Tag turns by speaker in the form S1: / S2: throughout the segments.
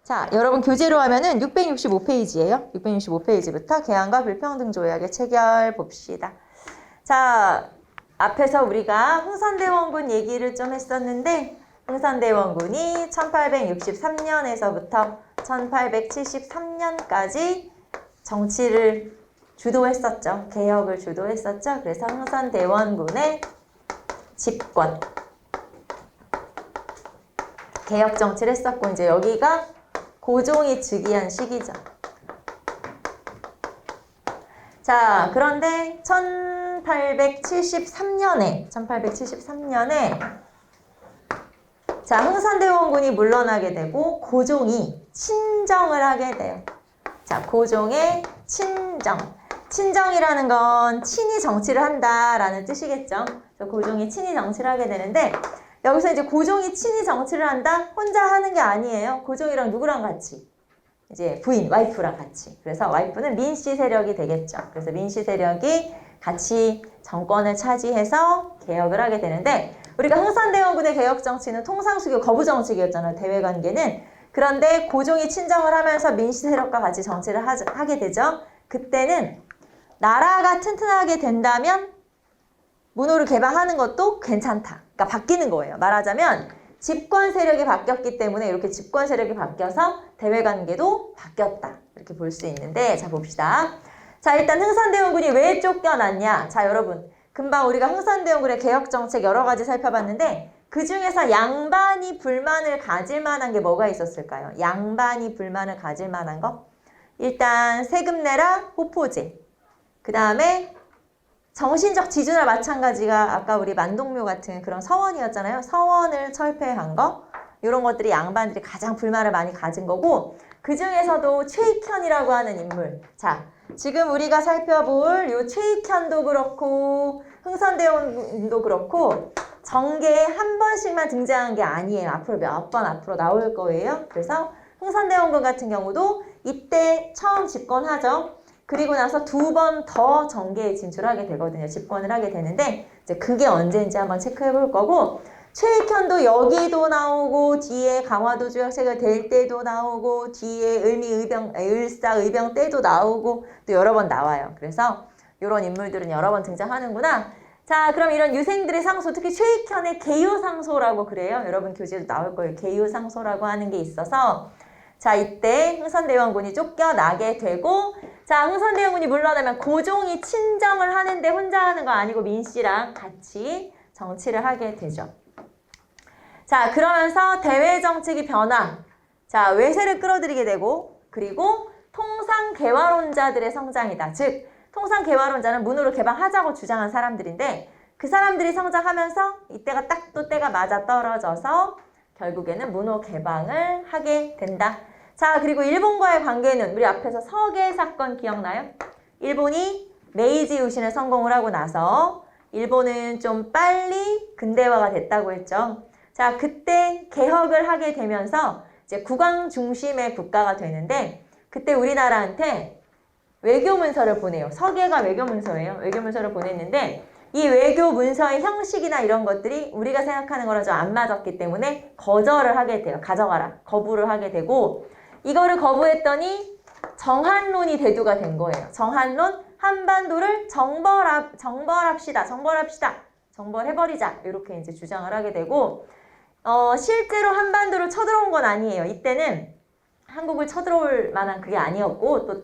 S1: 자, 여러분 교재로 하면은 665페이지예요. 665페이지부터 개항과 불평등 조약의 체결 봅시다. 자, 앞에서 우리가 흥선대원군 얘기를 좀 했었는데 흥선대원군이 1863년에서부터 1873년까지 정치를 주도했었죠. 개혁을 주도했었죠. 그래서 흥선대원군의 집권 개혁 정치를 했었고 이제 여기가 고종이 즉위한 시기죠. 자, 그런데 1873년에 자, 흥선대원군이 물러나게 되고 고종이 친정을 하게 돼요. 자, 고종의 친정. 친정이라는 건 친히 정치를 한다라는 뜻이겠죠. 그래서 고종이 친히 정치를 하게 되는데 여기서 이제 고종이 친히 정치를 한다? 혼자 하는 게 아니에요. 고종이랑 누구랑 같이? 이제 부인, 와이프랑 같이. 그래서 와이프는 민씨 세력이 되겠죠. 그래서 민씨 세력이 같이 정권을 차지해서 개혁을 하게 되는데 우리가 흥선대원군의 개혁 정치는 통상수교 거부 정책이었잖아요. 대외관계는. 그런데 고종이 친정을 하면서 민씨 세력과 같이 정치를 하게 되죠. 그때는 나라가 튼튼하게 된다면 문호를 개방하는 것도 괜찮다. 그러니까 바뀌는 거예요. 말하자면 집권 세력이 바뀌었기 때문에 이렇게 집권 세력이 바뀌어서 대외관계도 바뀌었다. 이렇게 볼 수 있는데 자 봅시다. 자 일단 흥선대원군이 왜 쫓겨났냐. 자 여러분 금방 우리가 흥선대원군의 개혁정책 여러 가지 살펴봤는데 그 중에서 양반이 불만을 가질 만한 게 뭐가 있었을까요? 양반이 불만을 가질 만한 거? 일단 세금 내라 호포제. 그 다음에 정신적 지주나 마찬가지가 아까 우리 만동묘 같은 그런 서원이었잖아요. 서원을 철폐한 거. 이런 것들이 양반들이 가장 불만을 많이 가진 거고 그 중에서도 최익현이라고 하는 인물. 자, 지금 우리가 살펴볼 요 최익현도 그렇고 흥선대원군도 그렇고 정계에 한 번씩만 등장한 게 아니에요. 앞으로 몇 번 앞으로 나올 거예요. 그래서 흥선대원군 같은 경우도 이때 처음 집권하죠. 그리고 나서 두 번 더 정계에 진출하게 되거든요. 집권을 하게 되는데 이제 그게 언제인지 한번 체크해 볼 거고 최익현도 여기도 나오고 뒤에 강화도 조약체가 될 때도 나오고 뒤에 을사의병 때도 나오고 또 여러 번 나와요. 그래서 이런 인물들은 여러 번 등장하는구나. 자, 그럼 이런 유생들의 상소, 특히 최익현의 개요상소라고 그래요. 여러분 교재도 나올 거예요. 개요상소라고 하는 게 있어서 자, 이때 흥선대원군이 쫓겨나게 되고 자, 흥선대원군이 물러나면 고종이 친정을 하는데 혼자 하는 거 아니고 민씨랑 같이 정치를 하게 되죠. 자, 그러면서 대외정책이 변화. 자, 외세를 끌어들이게 되고 그리고 통상개화론자들의 성장이다. 즉, 통상개화론자는 문호를 개방하자고 주장한 사람들인데 그 사람들이 성장하면서 이때가 딱 또 때가 맞아 떨어져서 결국에는 문호 개방을 하게 된다. 자, 그리고 일본과의 관계는 우리 앞에서 서계 사건 기억나요? 일본이 메이지 유신에 성공을 하고 나서 일본은 좀 빨리 근대화가 됐다고 했죠. 자, 그때 개혁을 하게 되면서 이제 국왕 중심의 국가가 되는데 그때 우리나라한테 외교문서를 보내요. 서계가 외교문서예요. 외교문서를 보냈는데 이 외교문서의 형식이나 이런 것들이 우리가 생각하는 거랑 좀 안 맞았기 때문에 거절을 하게 돼요. 가져가라. 거부를 하게 되고 이거를 거부했더니 정한론이 대두가 된 거예요. 정한론, 한반도를 정벌합시다. 정벌해버리자. 이렇게 이제 주장을 하게 되고 실제로 한반도를 쳐들어온 건 아니에요. 이때는 한국을 쳐들어올 만한 그게 아니었고 또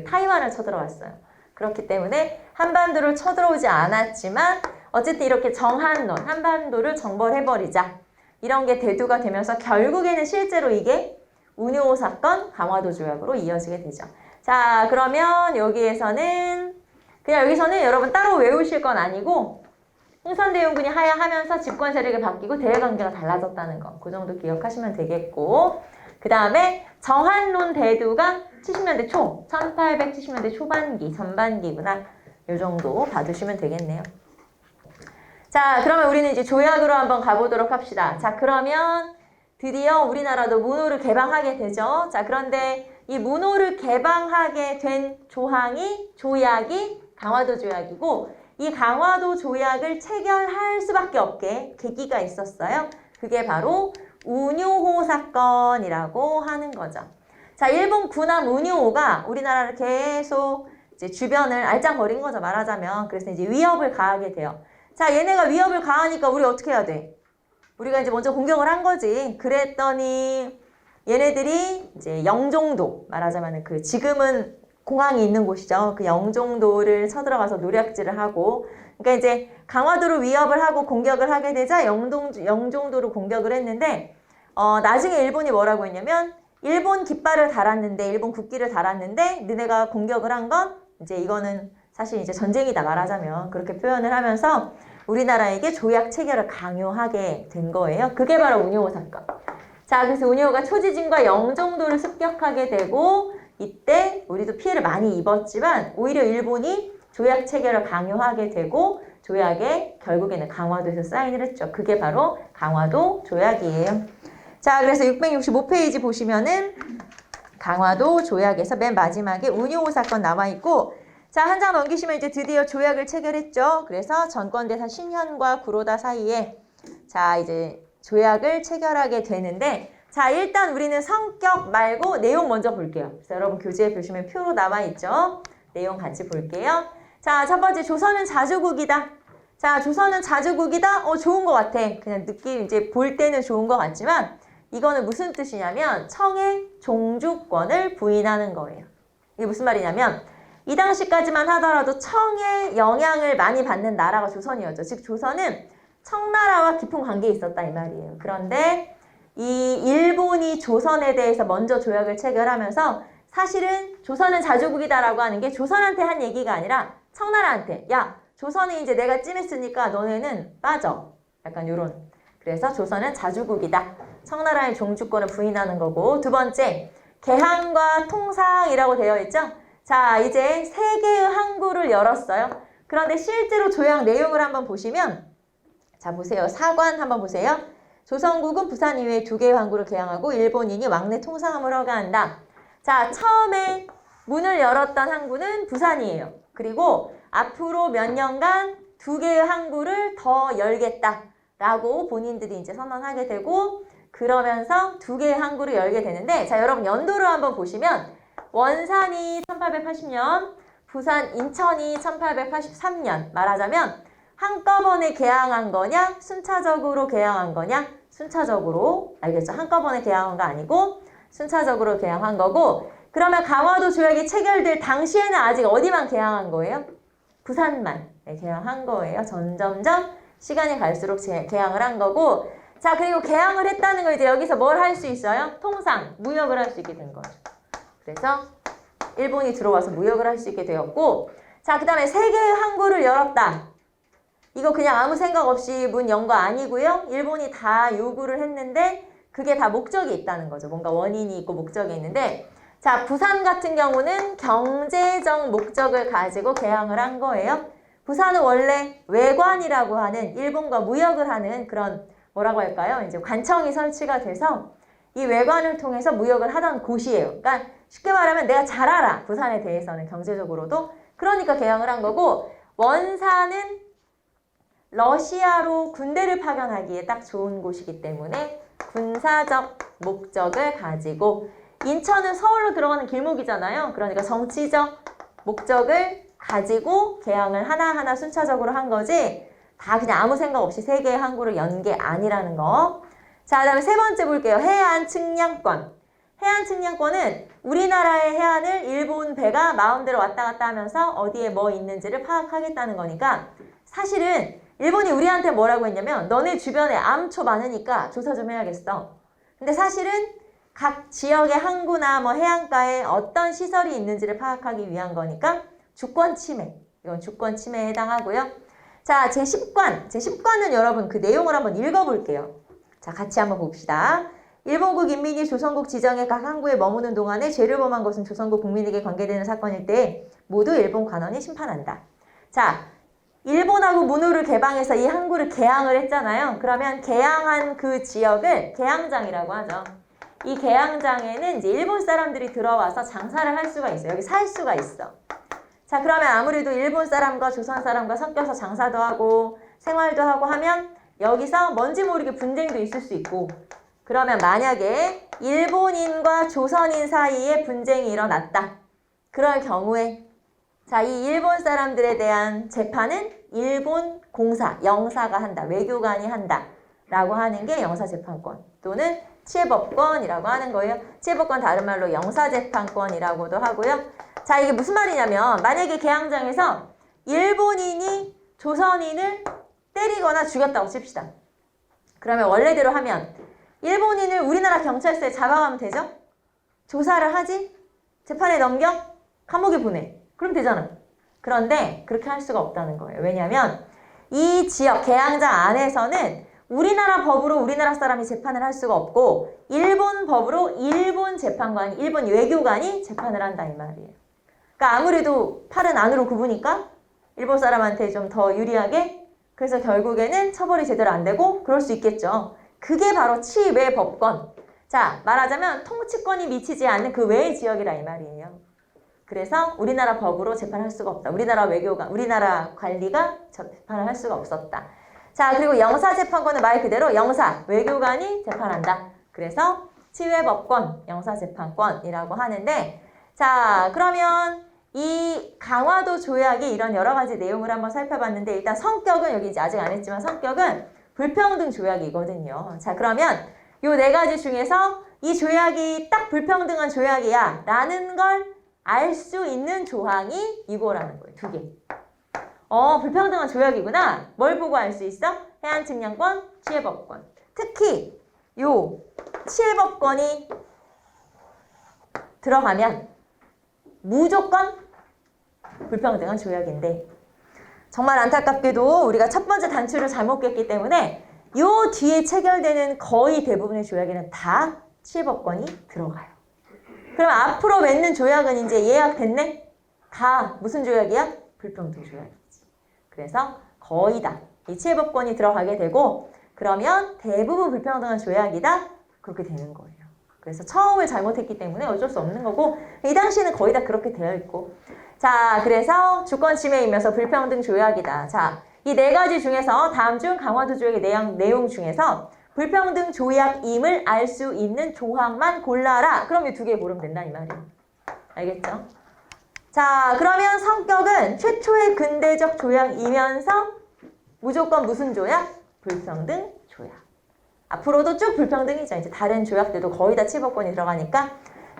S1: 타이완을 쳐들어왔어요. 그렇기 때문에 한반도를 쳐들어오지 않았지만 어쨌든 이렇게 정한론, 한반도를 정벌해버리자. 이런 게 대두가 되면서 결국에는 실제로 이게 운요 사건, 강화도 조약으로 이어지게 되죠. 자, 그러면 여기서는 여러분 따로 외우실 건 아니고 흥선대원군이 하야하면서 집권 세력이 바뀌고 대외관계가 달라졌다는 거. 그 정도 기억하시면 되겠고 그 다음에 정한론 대두가 70년대 초, 1870년대 초반기, 전반기구나. 이 정도 봐두시면 되겠네요. 자, 그러면 우리는 이제 조약으로 한번 가보도록 합시다. 자, 그러면 드디어 우리나라도 문호를 개방하게 되죠. 자, 그런데 이 문호를 개방하게 된 조약이 강화도 조약이고 이 강화도 조약을 체결할 수밖에 없게 계기가 있었어요. 그게 바로 운요호 사건이라고 하는 거죠. 자, 일본 군함 운요호가 우리나라를 계속 이제 주변을 알짱거린 거죠, 말하자면. 그래서 이제 위협을 가하게 돼요. 자, 얘네가 위협을 가하니까 우리 어떻게 해야 돼? 우리가 이제 먼저 공격을 한 거지. 그랬더니 얘네들이 이제 영종도, 말하자면 그 지금은 공항이 있는 곳이죠. 그 영종도를 쳐들어가서 노략질을 하고, 그러니까 이제 강화도를 위협을 하고 공격을 하게 되자 영종도를 공격을 했는데, 나중에 일본이 뭐라고 했냐면, 일본 깃발을 달았는데, 일본 국기를 달았는데, 너네가 공격을 한 건 이제 이거는 사실 이제 전쟁이다, 말하자면. 그렇게 표현을 하면서 우리나라에게 조약 체결을 강요하게 된 거예요. 그게 바로 운요호 사건. 자, 그래서 운요호가 초지진과 영종도를 습격하게 되고, 이때 우리도 피해를 많이 입었지만 오히려 일본이 조약 체결을 강요하게 되고 조약에 결국에는 강화도에서 사인을 했죠. 그게 바로 강화도 조약이에요. 자, 그래서 665페이지 보시면은 강화도 조약에서 맨 마지막에 운요호 사건 나와 있고, 자, 한 장 넘기시면 이제 드디어 조약을 체결했죠. 그래서 전권대사 신현과 구로다 사이에 자, 이제 조약을 체결하게 되는데, 자, 일단 우리는 성격 말고 내용 먼저 볼게요. 그래서 여러분 교재에 보시면 표로 나와 있죠. 내용 같이 볼게요. 자, 첫 번째, 조선은 자주국이다. 자, 조선은 자주국이다. 좋은 것 같아. 그냥 느낌 이제 볼 때는 좋은 것 같지만 이거는 무슨 뜻이냐면 청의 종주권을 부인하는 거예요. 이게 무슨 말이냐면 이 당시까지만 하더라도 청의 영향을 많이 받는 나라가 조선이었죠. 즉 조선은 청나라와 깊은 관계에 있었다 이 말이에요. 그런데 이 일본이 조선에 대해서 먼저 조약을 체결하면서 사실은 조선은 자주국이다라고 하는 게 조선한테 한 얘기가 아니라 청나라한테, 야, 조선이 이제 내가 찜했으니까 너네는 빠져. 약간 요런. 그래서 조선은 자주국이다. 청나라의 종주권을 부인하는 거고, 두 번째, 개항과 통상이라고 되어 있죠. 자, 이제 세 개의 항구를 열었어요. 그런데 실제로 조약 내용을 한번 보시면, 자, 보세요. 사관 한번 보세요. 조선국은 부산 이외에 2개의 항구를 개항하고 일본인이 왕래 통상함을 허가한다. 자, 처음에 문을 열었던 항구는 부산이에요. 그리고 앞으로 몇 년간 2개의 항구를 더 열겠다라고 본인들이 이제 선언하게 되고, 그러면서 2개의 항구를 열게 되는데, 자, 여러분 연도를 한번 보시면 원산이 1880년, 부산 인천이 1883년. 말하자면 한꺼번에 개항한 거냐, 순차적으로 개항한 거냐, 순차적으로, 알겠죠? 한꺼번에 개항한 거 아니고 순차적으로 개항한 거고, 그러면 강화도 조약이 체결될 당시에는 아직 어디만 개항한 거예요? 부산만 개항한 거예요. 점점점 시간이 갈수록 개항을 한 거고, 자, 그리고 개항을 했다는 거 이제 여기서 뭘 할 수 있어요? 통상, 무역을 할 수 있게 된 거죠. 그래서 일본이 들어와서 무역을 할 수 있게 되었고, 자, 그 다음에 3개의 항구를 열었다. 이거 그냥 아무 생각 없이 문 연 거 아니고요. 일본이 다 요구를 했는데 그게 다 목적이 있다는 거죠. 뭔가 원인이 있고 목적이 있는데, 자, 부산 같은 경우는 경제적 목적을 가지고 개항을 한 거예요. 부산은 원래 외관이라고 하는 일본과 무역을 하는 그런 뭐라고 할까요? 이제 관청이 설치가 돼서 이 외관을 통해서 무역을 하던 곳이에요. 그러니까 쉽게 말하면 내가 잘 알아. 부산에 대해서는 경제적으로도. 그러니까 개항을 한 거고, 원산은 러시아로 군대를 파견하기에 딱 좋은 곳이기 때문에 군사적 목적을 가지고, 인천은 서울로 들어가는 길목이잖아요. 그러니까 정치적 목적을 가지고 개항을 하나하나 순차적으로 한 거지, 다 그냥 아무 생각 없이 3개의 항구를 연 게 아니라는 거. 자, 그 다음에 세 번째 볼게요. 해안 측량권. 해안 측량권은 우리나라의 해안을 일본 배가 마음대로 왔다 갔다 하면서 어디에 뭐 있는지를 파악하겠다는 거니까, 사실은 일본이 우리한테 뭐라고 했냐면 너네 주변에 암초 많으니까 조사 좀 해야겠어. 근데 사실은 각 지역의 항구나 뭐 해안가에 어떤 시설이 있는지를 파악하기 위한 거니까 주권 침해. 이건 주권 침해에 해당하고요. 자, 제10관은 여러분 그 내용을 한번 읽어볼게요. 자, 같이 한번 봅시다. 일본국 인민이 조선국 지정의 각 항구에 머무는 동안에 죄를 범한 것은 조선국 국민에게 관계되는 사건일 때 모두 일본 관원이 심판한다. 자, 일본하고 문호를 개방해서 이 항구를 개항을 했잖아요. 그러면 개항한 그 지역을 개항장이라고 하죠. 이 개항장에는 이제 일본 사람들이 들어와서 장사를 할 수가 있어요. 여기 살 수가 있어. 자, 그러면 아무래도 일본 사람과 조선 사람과 섞여서 장사도 하고 생활도 하고 하면 여기서 뭔지 모르게 분쟁도 있을 수 있고, 그러면 만약에 일본인과 조선인 사이에 분쟁이 일어났다. 그럴 경우에 자, 이 일본 사람들에 대한 재판은 일본 공사, 영사가 한다. 외교관이 한다. 라고 하는 게 영사재판권 또는 치해법권이라고 하는 거예요. 치해법권 다른 말로 영사재판권이라고도 하고요. 자, 이게 무슨 말이냐면 만약에 개항장에서 일본인이 조선인을 때리거나 죽였다고 칩시다. 그러면 원래대로 하면 일본인을 우리나라 경찰서에 잡아가면 되죠? 조사를 하지? 재판에 넘겨? 감옥에 보내. 그럼 되잖아. 그런데 그렇게 할 수가 없다는 거예요. 왜냐하면 이 지역 개항장 안에서는 우리나라 법으로 우리나라 사람이 재판을 할 수가 없고 일본 법으로 일본 재판관이, 일본 외교관이 재판을 한다 이 말이에요. 그러니까 아무래도 팔은 안으로 굽으니까 일본 사람한테 좀 더 유리하게 그래서 결국에는 처벌이 제대로 안 되고 그럴 수 있겠죠. 그게 바로 치외법권. 자, 말하자면 통치권이 미치지 않는 그 외의 지역이라 이 말이에요. 그래서 우리나라 법으로 재판을 할 수가 없다. 우리나라 외교관, 우리나라 관리가 재판을 할 수가 없었다. 자, 그리고 영사재판권은 말 그대로 영사, 외교관이 재판한다. 그래서 치외법권, 영사재판권이라고 하는데 자, 그러면 이 강화도 조약이 이런 여러 가지 내용을 한번 살펴봤는데 일단 성격은 여기 이제 아직 안 했지만 성격은 불평등 조약이거든요. 자, 그러면 요 네 가지 중에서 이 조약이 딱 불평등한 조약이야 라는 걸 알 수 있는 조항이 이거라는 거예요. 두 개. 불평등한 조약이구나. 뭘 보고 알 수 있어? 해양측량권, 치해법권. 특히 요 치해법권이 들어가면 무조건 불평등한 조약인데 정말 안타깝게도 우리가 첫 번째 단추를 잘못 꼈기 때문에 요 뒤에 체결되는 거의 대부분의 조약에는 다 치해법권이 들어가요. 그럼 앞으로 맺는 조약은 이제 예약됐네? 다 무슨 조약이야? 불평등 조약이지. 그래서 거의 다 이 치해법권이 들어가게 되고 그러면 대부분 불평등한 조약이다? 그렇게 되는 거예요. 그래서 처음을 잘못했기 때문에 어쩔 수 없는 거고 이 당시에는 거의 다 그렇게 되어 있고 자, 그래서 주권 침해이면서 불평등 조약이다. 자, 이 네 가지 중에서 다음 중 강화도 조약의 내용 중에서 불평등 조약임을 알 수 있는 조항만 골라라. 그럼 이 두 개 고르면 된다 이 말이에요. 알겠죠? 자, 그러면 성격은 최초의 근대적 조약이면서 무조건 무슨 조약? 불평등 조약. 앞으로도 쭉 불평등이죠. 이제 다른 조약들도 거의 다 치해법권이 들어가니까.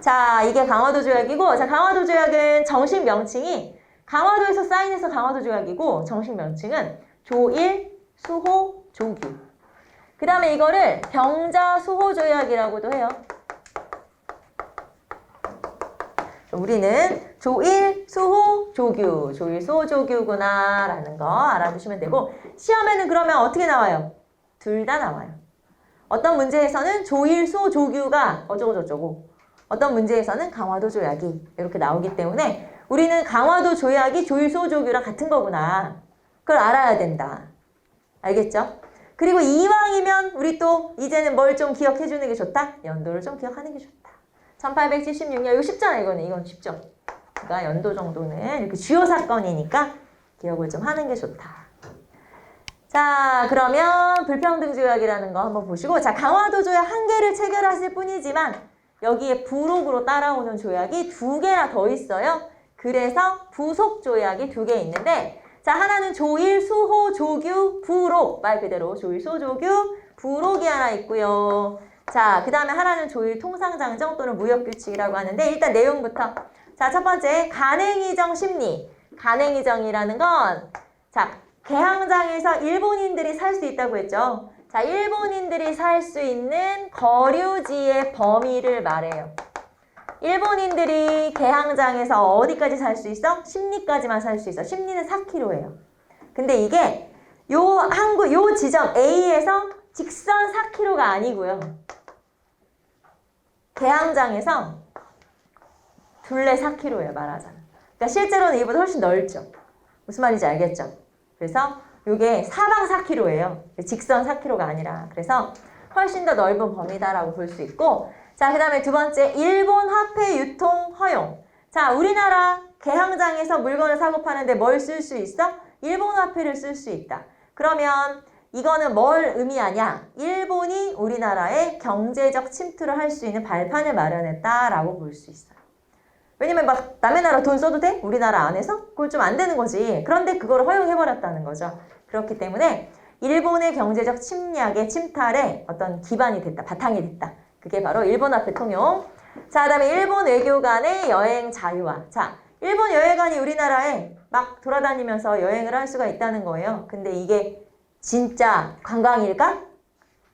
S1: 자, 이게 강화도 조약이고, 자, 강화도 조약은 정식 명칭이 강화도에서 사인해서 강화도 조약이고, 정식 명칭은 조일, 수호, 조규. 그 다음에 이거를 병자 수호 조약이라고도 해요. 우리는 조일, 수호, 조규. 조일, 수호, 조규구나 라는 거 알아두시면 되고 시험에는 그러면 어떻게 나와요? 둘 다 나와요. 어떤 문제에서는 조일, 수호, 조규가 어쩌고저쩌고 어떤 문제에서는 강화도 조약이 이렇게 나오기 때문에 우리는 강화도 조약이 조일, 수호, 조규랑 같은 거구나. 그걸 알아야 된다. 알겠죠? 그리고 이왕이면 우리 또 이제는 뭘 좀 기억해 주는 게 좋다? 연도를 좀 기억하는 게 좋다. 1876년 이거 쉽잖아 이건 쉽죠. 그러니까 연도 정도는 이렇게 주요 사건이니까 기억을 좀 하는 게 좋다. 자, 그러면 불평등 조약이라는 거 한번 보시고 자, 강화도 조약 한 개를 체결하실 뿐이지만 여기에 부록으로 따라오는 조약이 두 개나 더 있어요. 그래서 부속 조약이 두 개 있는데 자, 하나는 조일, 수호, 조규, 부록 말 그대로 조일, 수호, 조규, 부록이 하나 있고요. 자, 그 다음에 하나는 조일 통상장정 또는 무역규칙이라고 하는데 일단 내용부터 자, 첫 번째 간행이정 심리. 간행이정이라는 건 자, 개항장에서 일본인들이 살 수 있다고 했죠. 자, 일본인들이 살 수 있는 거류지의 범위를 말해요. 일본인들이 개항장에서 어디까지 살 수 있어? 심리까지만 살 수 있어. 심리는 4km예요. 근데 이게 요 지점 A에서 직선 4km가 아니고요. 개항장에서 둘레 4km예요, 말하자면. 그러니까 실제로는 이보다 훨씬 넓죠. 무슨 말인지 알겠죠? 그래서 이게 사방 4km예요. 직선 4km가 아니라. 그래서 훨씬 더 넓은 범위다라고 볼 수 있고 자, 그 다음에 두 번째, 일본 화폐 유통 허용. 자, 우리나라 개항장에서 물건을 사고 파는데 뭘 쓸 수 있어? 일본 화폐를 쓸 수 있다. 그러면 이거는 뭘 의미하냐? 일본이 우리나라에 경제적 침투를 할 수 있는 발판을 마련했다라고 볼 수 있어요. 왜냐면 막 남의 나라 돈 써도 돼? 우리나라 안에서? 그건 좀 안 되는 거지. 그런데 그걸 허용해버렸다는 거죠. 그렇기 때문에 일본의 경제적 침략의 침탈에 어떤 기반이 됐다, 바탕이 됐다. 그게 바로 일본 화폐 통용. 자, 그 다음에 일본 외교관의 여행 자유화. 자, 일본 여행관이 우리나라에 막 돌아다니면서 여행을 할 수가 있다는 거예요. 근데 이게 진짜 관광일까?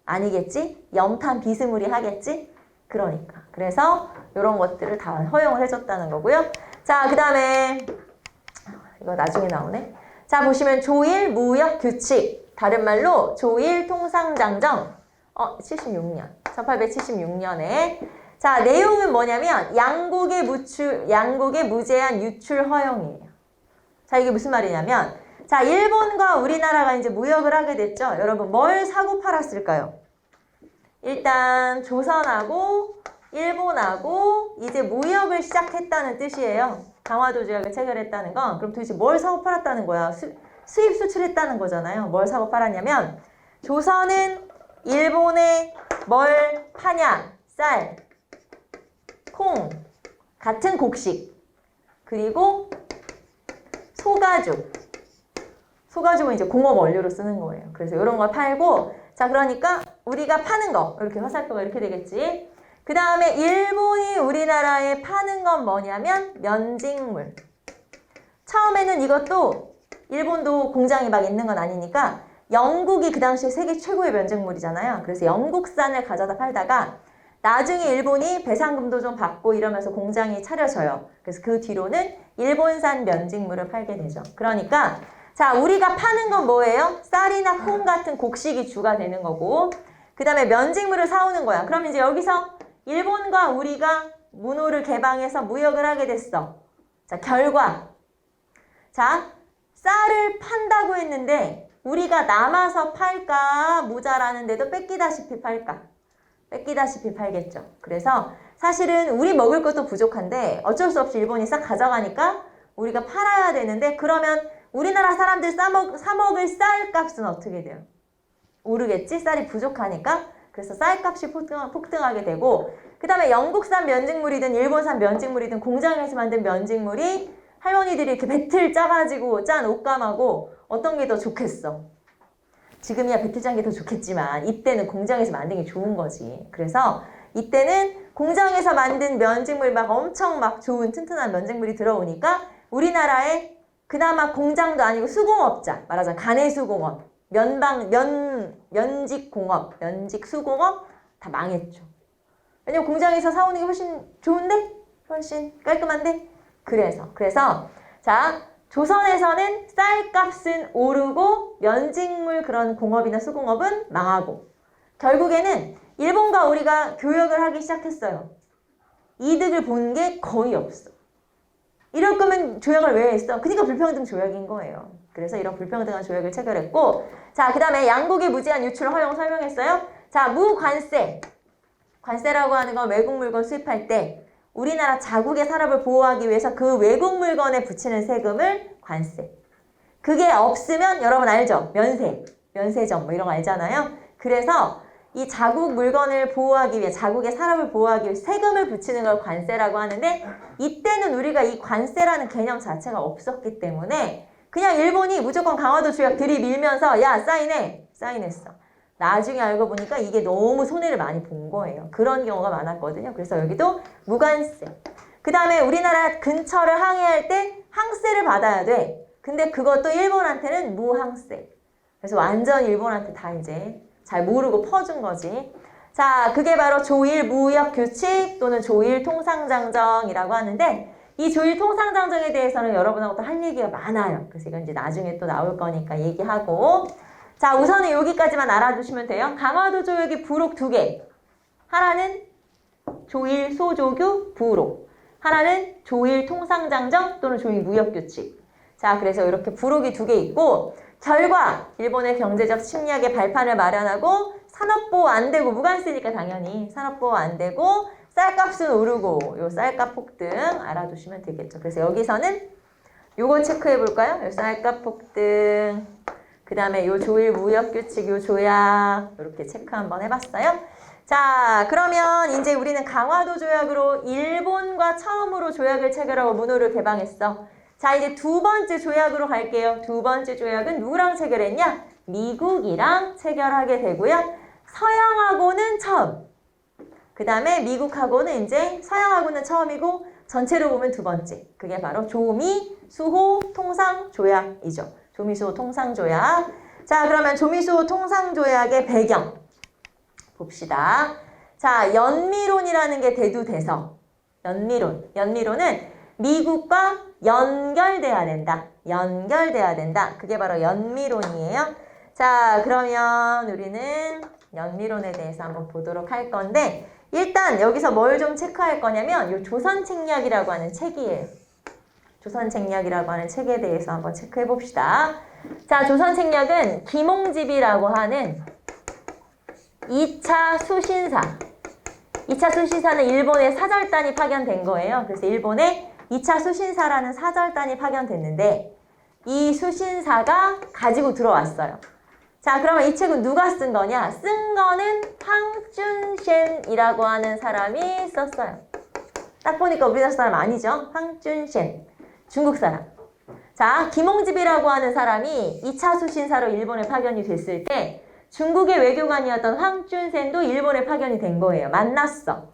S1: 아니겠지? 염탐 비스무리 하겠지? 그러니까. 그래서 이런 것들을 다 허용을 해줬다는 거고요. 자, 그 다음에 이거 나중에 나오네. 자, 보시면 조일 무역 규칙. 다른 말로 조일 통상장정. 76년. 1876년에. 자, 내용은 뭐냐면 양국의 무제한 유출 허용이에요. 자, 이게 무슨 말이냐면 자, 일본과 우리나라가 이제 무역을 하게 됐죠. 여러분, 뭘 사고 팔았을까요? 일단 조선하고 일본하고 이제 무역을 시작했다는 뜻이에요. 강화도 조약을 체결했다는 건. 그럼 도대체 뭘 사고 팔았다는 거야? 수입 수출했다는 거잖아요. 뭘 사고 팔았냐면 조선은 일본에 뭘 파냐? 쌀, 콩, 같은 곡식, 그리고 소가죽. 소가죽은 이제 공업 원료로 쓰는 거예요. 그래서 이런 걸 팔고, 자, 그러니까 우리가 파는 거, 이렇게 화살표가 이렇게 되겠지. 그 다음에 일본이 우리나라에 파는 건 뭐냐면 면직물. 처음에는 이것도 일본도 공장이 막 있는 건 아니니까 영국이 그 당시에 세계 최고의 면직물이잖아요. 그래서 영국산을 가져다 팔다가 나중에 일본이 배상금도 좀 받고 이러면서 공장이 차려져요. 그래서 그 뒤로는 일본산 면직물을 팔게 되죠. 그러니까 자, 우리가 파는 건 뭐예요? 쌀이나 콩 같은 곡식이 주가 되는 거고, 그 다음에 면직물을 사오는 거야. 그럼 이제 여기서 일본과 우리가 문호를 개방해서 무역을 하게 됐어. 자, 결과. 자, 쌀을 판다고 했는데 우리가 남아서 팔까 모자라는데도 뺏기다시피 팔까? 뺏기다시피 팔겠죠. 그래서 사실은 우리 먹을 것도 부족한데 어쩔 수 없이 일본이 싹 가져가니까 우리가 팔아야 되는데 그러면 우리나라 사람들 사 먹을 쌀 값은 어떻게 돼요? 오르겠지? 쌀이 부족하니까. 그래서 쌀값이 폭등하게 되고, 그 다음에 영국산 면직물이든 일본산 면직물이든 공장에서 만든 면직물이 할머니들이 이렇게 배틀 짜가지고 짠 옷감하고 어떤 게 더 좋겠어? 지금이야 배틀 짠 게 더 좋겠지만 이때는 공장에서 만든 게 좋은 거지. 그래서 이때는 공장에서 만든 면직물 막 엄청 막 좋은 튼튼한 면직물이 들어오니까 우리나라에 그나마 공장도 아니고 수공업자, 말하자면 가내수공업, 면직공업, 면직수공업 다 망했죠. 왜냐면 공장에서 사오는 게 훨씬 좋은데? 훨씬 깔끔한데? 그래서 자, 조선에서는 쌀값은 오르고 면직물 그런 공업이나 수공업은 망하고 결국에는 일본과 우리가 교역을 하기 시작했어요. 이득을 본 게 거의 없어. 이럴 거면 조약을 왜 했어? 그러니까 불평등 조약인 거예요. 그래서 이런 불평등한 조약을 체결했고, 자, 그 다음에 양국의 무제한 유출 허용 설명했어요. 자, 무관세. 관세라고 하는 건 외국 물건 수입할 때 우리나라 자국의 산업을 보호하기 위해서 그 외국 물건에 붙이는 세금을 관세. 그게 없으면 여러분 알죠? 면세점 뭐 이런 거 알잖아요. 그래서 이 자국 물건을 보호하기 위해 자국의 산업을 보호하기 위해 세금을 붙이는 걸 관세라고 하는데 이때는 우리가 이 관세라는 개념 자체가 없었기 때문에 그냥 일본이 무조건 강화도 조약 들이밀면서 야 사인했어. 나중에 알고 보니까 이게 너무 손해를 많이 본 거예요. 그런 경우가 많았거든요. 그래서 여기도 무관세. 그 다음에 우리나라 근처를 항해할 때 항세를 받아야 돼. 근데 그것도 일본한테는 무항세. 그래서 완전 일본한테 다 이제 잘 모르고 퍼준 거지. 자, 그게 바로 조일 무역 규칙 또는 조일 통상장정이라고 하는데 이 조일 통상장정에 대해서는 여러분하고 또 할 얘기가 많아요. 그래서 이건 이제 나중에 또 나올 거니까 얘기하고. 자, 우선은 여기까지만 알아두시면 돼요. 강화도 조약이 부록 2개. 하나는 조일 소조교 부록. 하나는 조일 통상장정 또는 조일 무역 규칙. 자, 그래서 이렇게 부록이 2개 있고 결과 일본의 경제적 침략의 발판을 마련하고 산업보호 안 되고 무관세니까 당연히 산업보호 안 되고 쌀값은 오르고 요 쌀값 폭등 알아두시면 되겠죠. 그래서 여기서는 요거 체크해 볼까요? 요 쌀값 폭등 그 다음에 요 조일 무역규칙, 요 조약 이렇게 체크 한번 해봤어요. 자, 그러면 이제 우리는 강화도 조약으로 일본과 처음으로 조약을 체결하고 문호를 개방했어. 자, 이제 두 번째 조약으로 갈게요. 두 번째 조약은 누구랑 체결했냐? 미국이랑 체결하게 되고요. 서양하고는 처음. 그 다음에 미국하고는 이제 서양하고는 처음이고 전체로 보면 두 번째. 그게 바로 조미수호 통상조약이죠. 조미수호 통상조약. 자, 그러면 조미수호 통상조약의 배경 봅시다. 자, 연미론이라는 게 대두돼서 연미론은 미국과 연결돼야 된다. 연결돼야 된다. 그게 바로 연미론이에요. 자, 그러면 우리는 연미론에 대해서 한번 보도록 할 건데 일단 여기서 뭘 좀 체크할 거냐면 이 조선책략이라고 하는 책이에요. 조선책략이라고 하는 책에 대해서 한번 체크해 봅시다. 자, 조선책략은 김홍집이라고 하는 2차 수신사. 2차 수신사는 일본에 사절단이 파견된 거예요. 그래서 일본에 2차 수신사라는 사절단이 파견됐는데 이 수신사가 가지고 들어왔어요. 자, 그러면 이 책은 누가 쓴 거냐? 쓴 거는 황준셴이라고 하는 사람이 썼어요. 딱 보니까 우리나라 사람 아니죠? 황준셴. 중국 사람. 자, 김홍집이라고 하는 사람이 2차 수신사로 일본에 파견이 됐을 때 중국의 외교관이었던 황준셴도 일본에 파견이 된 거예요. 만났어.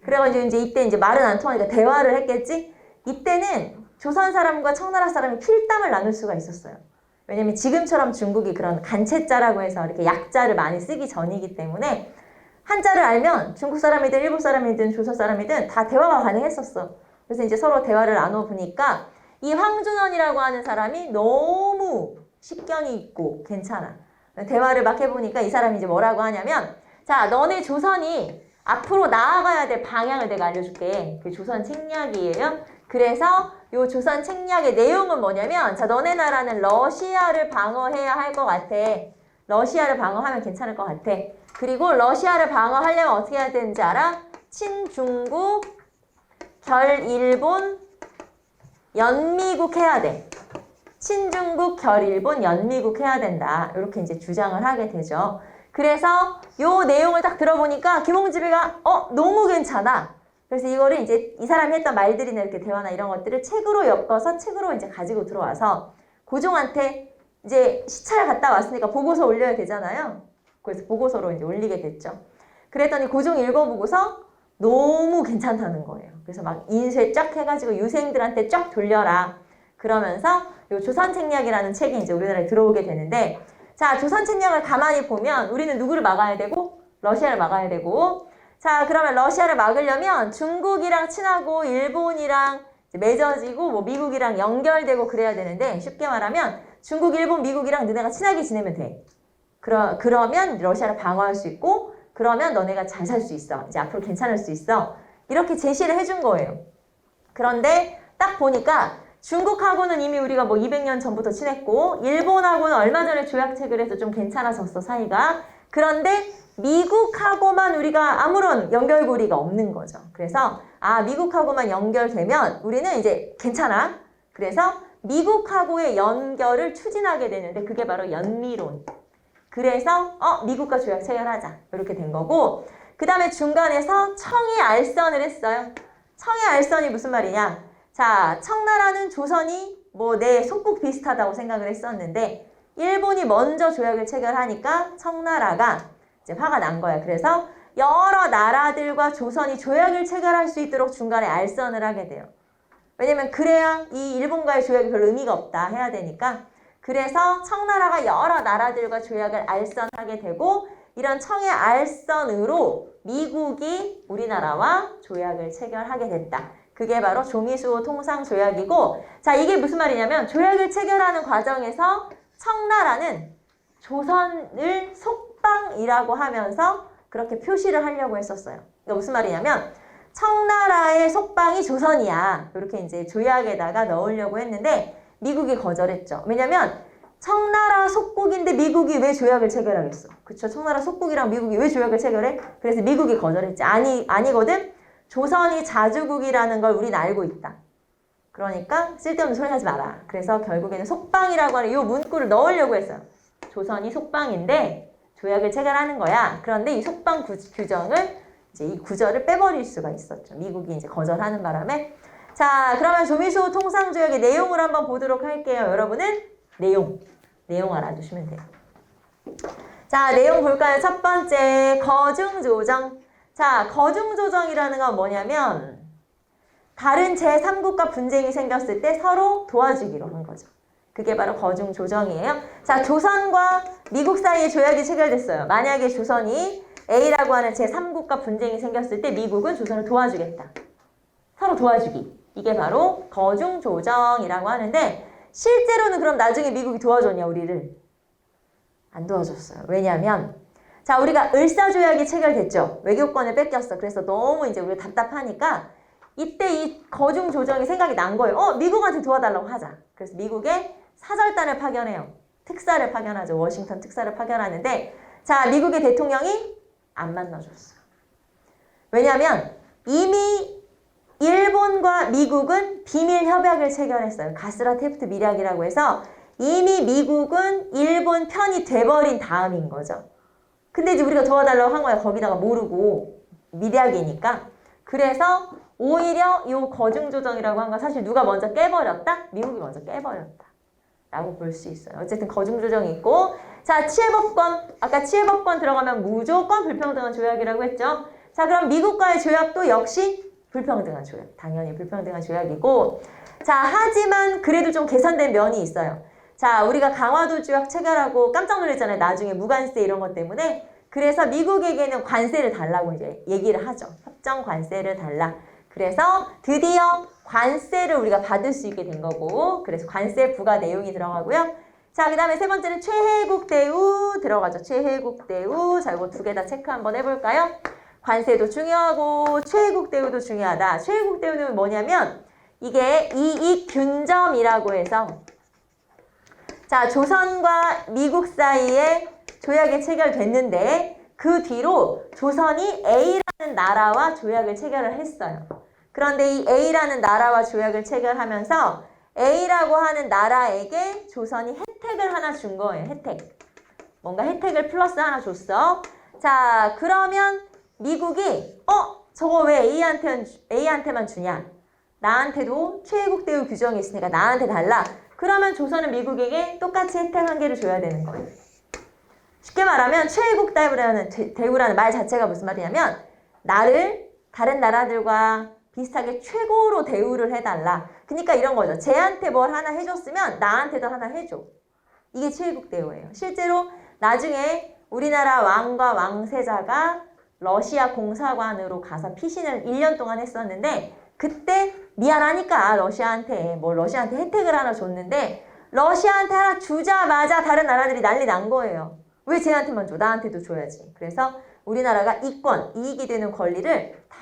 S1: 그래가지고 이제 이때 말은 안 통하니까 대화를 했겠지? 이때는 조선 사람과 청나라 사람이 필담을 나눌 수가 있었어요. 왜냐면 지금처럼 중국이 그런 간체자라고 해서 이렇게 약자를 많이 쓰기 전이기 때문에 한자를 알면 중국 사람이든 일본 사람이든 조선 사람이든 다 대화가 가능했었어. 그래서 이제 서로 대화를 나눠보니까 이 황준원이라고 하는 사람이 너무 식견이 있고 괜찮아. 대화를 막 해보니까 이 사람이 이제 뭐라고 하냐면 자, 너네 조선이 앞으로 나아가야 될 방향을 내가 알려줄게. 그게 조선 책략이에요. 그래서 요 조선 책략의 내용은 뭐냐면 자, 너네 나라는 러시아를 방어해야 할 것 같아. 러시아를 방어하면 괜찮을 것 같아. 그리고 러시아를 방어하려면 어떻게 해야 되는지 알아? 친중국, 결일본, 연미국 해야 돼. 친중국, 결일본, 연미국 해야 된다. 이렇게 이제 주장을 하게 되죠. 그래서 요 내용을 딱 들어보니까 김홍집이가 너무 괜찮아. 그래서 이거를 이제 이 사람이 했던 말들이나 이렇게 대화나 이런 것들을 책으로 엮어서 책으로 이제 가지고 들어와서 고종한테 이제 시찰 갔다 왔으니까 보고서 올려야 되잖아요. 그래서 보고서로 이제 올리게 됐죠. 그랬더니 고종이 읽어보고서 너무 괜찮다는 거예요. 그래서 막 인쇄 쫙 해가지고 유생들한테 쫙 돌려라. 그러면서 요 조선책략이라는 책이 이제 우리나라에 들어오게 되는데 자, 조선책략을 가만히 보면 우리는 누구를 막아야 되고 러시아를 막아야 되고 자, 그러면 러시아를 막으려면 중국이랑 친하고 일본이랑 맺어지고 뭐 미국이랑 연결되고 그래야 되는데 쉽게 말하면 중국, 일본, 미국이랑 너네가 친하게 지내면 돼. 그러면 러시아를 방어할 수 있고 그러면 너네가 잘 살 수 있어. 이제 앞으로 괜찮을 수 있어. 이렇게 제시를 해준 거예요. 그런데 딱 보니까 중국하고는 이미 우리가 뭐 200년 전부터 친했고 일본하고는 얼마 전에 조약책을 해서 좀 괜찮아졌어, 사이가. 그런데 미국하고만 우리가 아무런 연결고리가 없는 거죠. 그래서 미국하고만 연결되면 우리는 이제 괜찮아. 그래서 미국하고의 연결을 추진하게 되는데 그게 바로 연미론. 그래서 미국과 조약 체결하자. 이렇게 된 거고 그 다음에 중간에서 청이 알선을 했어요. 청의 알선이 무슨 말이냐. 자, 청나라는 조선이 뭐 내 속국 비슷하다고 생각을 했었는데 일본이 먼저 조약을 체결하니까 청나라가 이제 화가 난 거야. 그래서 여러 나라들과 조선이 조약을 체결할 수 있도록 중간에 알선을 하게 돼요. 왜냐면 그래야 이 일본과의 조약이 별 의미가 없다 해야 되니까 그래서 청나라가 여러 나라들과 조약을 알선하게 되고 이런 청의 알선으로 미국이 우리나라와 조약을 체결하게 됐다. 그게 바로 조미수호 통상조약이고 자, 이게 무슨 말이냐면 조약을 체결하는 과정에서 청나라는 조선을 속방이라고 하면서 그렇게 표시를 하려고 했었어요. 그러니까 무슨 말이냐면 청나라의 속방이 조선이야. 이렇게 이제 조약에다가 넣으려고 했는데 미국이 거절했죠. 왜냐면 청나라 속국인데 미국이 왜 조약을 체결하겠어? 그쵸? 청나라 속국이랑 미국이 왜 조약을 체결해? 그래서 미국이 거절했지. 아니거든? 조선이 자주국이라는 걸 우리는 알고 있다. 그러니까 쓸데없는 소리 하지 마라. 그래서 결국에는 속방이라고 하는 이 문구를 넣으려고 했어요. 조선이 속방인데 조약을 체결하는 거야. 그런데 이 속방 규정을 이제 이 구절을 빼버릴 수가 있었죠. 미국이 이제 거절하는 바람에. 자, 그러면 조미수 통상조약의 내용을 한번 보도록 할게요. 여러분은 내용 알아두시면 돼요. 자, 내용 볼까요? 첫 번째, 거중조정. 자, 거중조정이라는 건 뭐냐면 다른 제3국과 분쟁이 생겼을 때 서로 도와주기로 한 거죠. 그게 바로 거중조정이에요. 자, 조선과 미국 사이에 조약이 체결됐어요. 만약에 조선이 A라고 하는 제3국과 분쟁이 생겼을 때 미국은 조선을 도와주겠다. 서로 도와주기. 이게 바로 거중조정이라고 하는데 실제로는 그럼 나중에 미국이 도와줬냐 우리를? 안 도와줬어요. 왜냐하면 자, 우리가 을사조약이 체결됐죠. 외교권을 뺏겼어. 그래서 너무 이제 우리가 답답하니까 이때 이 거중조정이 생각이 난 거예요. 미국한테 도와달라고 하자. 그래서 미국에 사절단을 파견해요. 특사를 파견하죠. 워싱턴 특사를 파견하는데 자, 미국의 대통령이 안 만나줬어요. 왜냐하면 이미 일본과 미국은 비밀 협약을 체결했어요. 가스라 테프트 밀약이라고 해서 이미 미국은 일본 편이 돼버린 다음인 거죠. 근데 이제 우리가 도와달라고 한 거야. 거기다가 모르고 밀약이니까. 그래서 오히려 이 거중조정이라고 한 건 사실 누가 먼저 깨버렸다? 미국이 먼저 깨버렸다. 라고 볼 수 있어요. 어쨌든 거중조정이 있고 자, 치해법권. 아까 치해법권 들어가면 무조건 불평등한 조약이라고 했죠. 자, 그럼 미국과의 조약도 역시 불평등한 조약. 당연히 불평등한 조약이고 자, 하지만 그래도 좀 개선된 면이 있어요. 자, 우리가 강화도 조약 체결하고 깜짝 놀랐잖아요. 나중에 무관세 이런 것 때문에. 그래서 미국에게는 관세를 달라고 이제 얘기를 하죠. 협정 관세를 달라. 그래서 드디어 관세를 우리가 받을 수 있게 된 거고 그래서 관세 부과 내용이 들어가고요. 자, 그 다음에 세 번째는 최혜국 대우 들어가죠. 최혜국 대우. 자, 이거 두 개 다 체크 한번 해볼까요? 관세도 중요하고 최혜국 대우도 중요하다. 최혜국 대우는 뭐냐면 이게 이익균점이라고 해서 자, 조선과 미국 사이에 조약이 체결됐는데 그 뒤로 조선이 A라는 나라와 조약을 체결을 했어요. 그런데 이 A라는 나라와 조약을 체결하면서 A라고 하는 나라에게 조선이 혜택을 하나 준 거예요. 혜택. 뭔가 혜택을 플러스 하나 줬어. 자, 그러면 미국이 저거 왜 A한테만 주냐? 나한테도 최혜국 대우 규정이 있으니까 나한테 달라. 그러면 조선은 미국에게 똑같이 혜택 한 개를 줘야 되는 거예요. 쉽게 말하면 최혜국 대우라는 말 자체가 무슨 말이냐면 나를 다른 나라들과 비슷하게 최고로 대우를 해달라. 그러니까 이런 거죠. 쟤한테 뭘 하나 해줬으면 나한테도 하나 해줘. 이게 최혜국 대우예요. 실제로 나중에 우리나라 왕과 왕세자가 러시아 공사관으로 가서 피신을 1년 동안 했었는데 그때 미안하니까 러시아한테 혜택을 하나 줬는데 러시아한테 하나 주자마자 다른 나라들이 난리 난 거예요. 왜 쟤한테만 줘? 나한테도 줘야지. 그래서 우리나라가 이익이 되는 권리를 다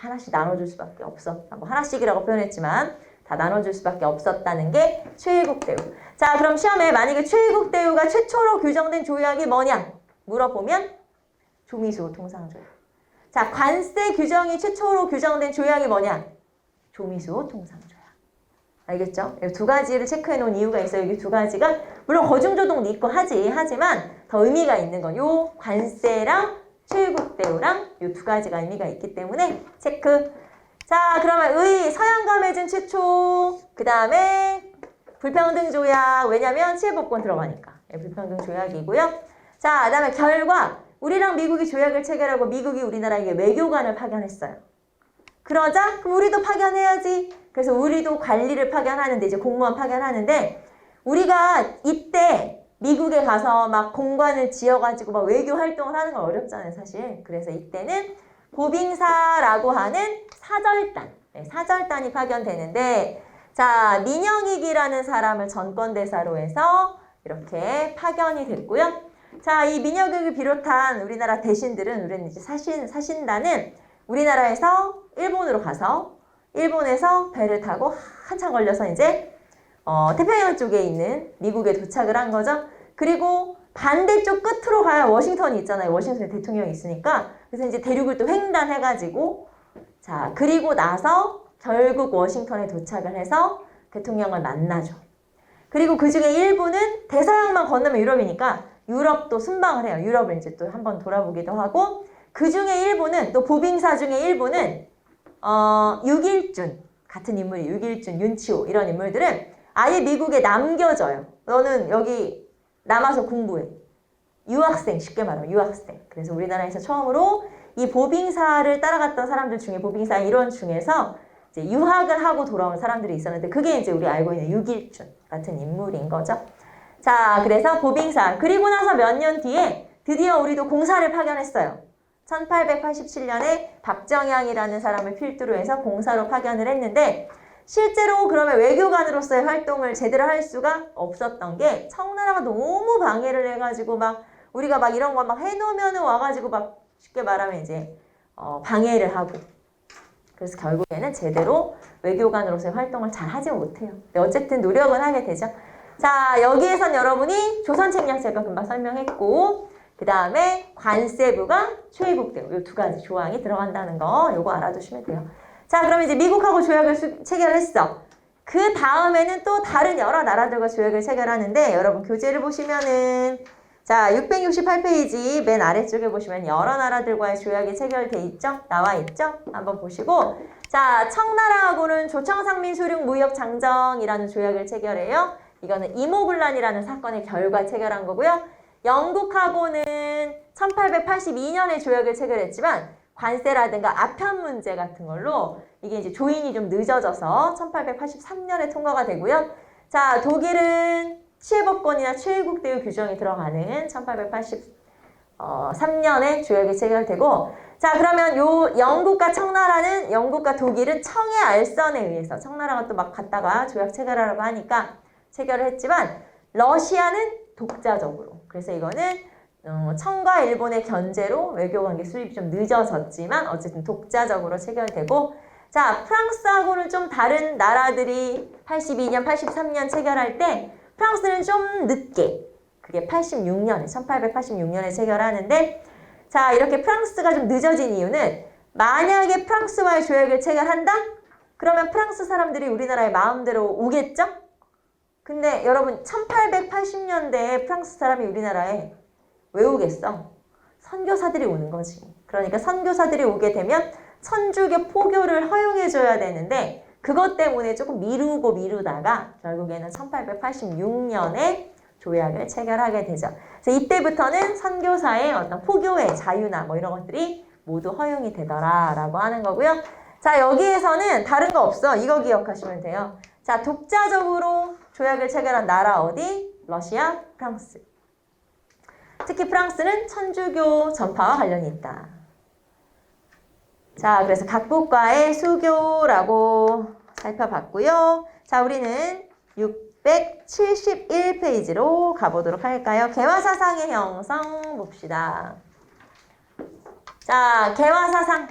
S1: 하나씩 나눠줄 수밖에 없어. 뭐 하나씩이라고 표현했지만 다 나눠줄 수밖에 없었다는 게 최혜국 대우. 자, 그럼 시험에 만약에 최혜국 대우가 최초로 규정된 조약이 뭐냐? 물어보면 조미수 통상조약. 자, 관세 규정이 최초로 규정된 조약이 뭐냐? 조미수 통상조약. 알겠죠? 이 두 가지를 체크해 놓은 이유가 있어요. 이 두 가지가 물론 거중조정도 있고 하지만 더 의미가 있는 건 요 관세랑 최혜국 대우랑 이 두 가지가 의미가 있기 때문에 체크. 자, 그러면 서양과 맺은 최초 그 다음에 불평등 조약. 왜냐면 치해법권 들어가니까 불평등 조약이고요. 자, 그 다음에 결과 우리랑 미국이 조약을 체결하고 미국이 우리나라에게 외교관을 파견했어요. 그러자 그럼 우리도 파견해야지. 그래서 우리도 관리를 파견하는데 이제 공무원 파견하는데 우리가 이때 미국에 가서 막 공관을 지어가지고 막 외교 활동을 하는 건 어렵잖아요, 사실. 그래서 이때는 보빙사라고 하는 사절단이 파견되는데 자, 민영익이라는 사람을 전권대사로 해서 이렇게 파견이 됐고요. 자, 이 민영익을 비롯한 우리나라 대신들은 우리는 이제 사신단은 우리나라에서 일본으로 가서 일본에서 배를 타고 한참 걸려서 이제 태평양 쪽에 있는 미국에 도착을 한 거죠. 그리고 반대쪽 끝으로 가야 워싱턴이 있잖아요. 워싱턴에 대통령이 있으니까. 그래서 이제 대륙을 또 횡단해가지고 자, 그리고 나서 결국 워싱턴에 도착을 해서 대통령을 만나죠. 그리고 그 중에 일부는 대서양만 건너면 유럽이니까 유럽도 순방을 해요. 유럽을 이제 또 한번 돌아보기도 하고 그 중에 일부는 또 보빙사 중에 일부는 육일준 같은 인물이 육일준, 윤치호 이런 인물들은 아예 미국에 남겨져요. 너는 여기 남아서 공부해. 유학생 쉽게 말하면 유학생. 그래서 우리나라에서 처음으로 이 보빙사를 따라갔던 사람들 중에 보빙사 일원 중에서 이제 유학을 하고 돌아온 사람들이 있었는데 그게 이제 우리 알고 있는 육일준 같은 인물인 거죠. 자, 그래서 보빙사 그리고 나서 몇 년 뒤에 드디어 우리도 공사를 파견했어요. 1887년에 박정향이라는 사람을 필두로 해서 공사로 파견을 했는데 실제로 그러면 외교관으로서의 활동을 제대로 할 수가 없었던 게 청나라가 너무 방해를 해가지고 막 우리가 막 이런 거 막 해놓으면은 와가지고 막 쉽게 말하면 이제 방해를 하고 그래서 결국에는 제대로 외교관으로서의 활동을 잘 하지 못해요. 근데 어쨌든 노력은 하게 되죠. 자, 여기에선 여러분이 조선책량 제가 금방 설명했고 그 다음에 관세부가 최애국대우 이 두 가지 조항이 들어간다는 거 요거 알아두시면 돼요. 자, 그럼 이제 미국하고 조약을 체결했어. 그 다음에는 또 다른 여러 나라들과 조약을 체결하는데 여러분 교재를 보시면은 자 668페이지 맨 아래쪽에 보시면 여러 나라들과의 조약이 체결돼 있죠? 나와 있죠? 한번 보시고 자 청나라하고는 조청상민수륙무역장정이라는 조약을 체결해요. 이거는 이모군란이라는 사건의 결과 체결한 거고요. 영국하고는 1882년에 조약을 체결했지만 관세라든가 아편 문제 같은 걸로 이게 이제 조인이 좀 늦어져서 1883년에 통과가 되고요. 자, 독일은 치해법권이나 최애국대우 규정이 들어가는 1883년에 조약이 체결되고 자, 그러면 요 영국과 청나라는 영국과 독일은 청해 알선에 의해서 청나라가 또 막 갔다가 조약 체결하려고 하니까 체결을 했지만 러시아는 독자적으로 그래서 이거는 청과 일본의 견제로 외교관계 수립이 좀 늦어졌지만 어쨌든 독자적으로 체결되고 자 프랑스하고는 좀 다른 나라들이 82년, 83년 체결할 때 프랑스는 좀 늦게 그게 1886년에 체결하는데 자 이렇게 프랑스가 좀 늦어진 이유는 만약에 프랑스와의 조약을 체결한다? 그러면 프랑스 사람들이 우리나라에 마음대로 오겠죠? 근데 여러분 1880년대에 프랑스 사람이 우리나라에 왜 오겠어? 선교사들이 오는 거지. 그러니까 선교사들이 오게 되면 천주교 포교를 허용해줘야 되는데 그것 때문에 조금 미루다가 결국에는 1886년에 조약을 체결하게 되죠. 그래서 이때부터는 선교사의 어떤 포교의 자유나 뭐 이런 것들이 모두 허용이 되더라라고 하는 거고요. 자 여기에서는 다른 거 없어. 이거 기억하시면 돼요. 자 독자적으로 조약을 체결한 나라 어디? 러시아, 프랑스. 특히 프랑스는 천주교 전파와 관련이 있다. 자, 그래서 각국과의 수교라고 살펴봤고요. 자, 우리는 671페이지로 가보도록 할까요? 개화사상의 형성 봅시다. 자, 개화사상.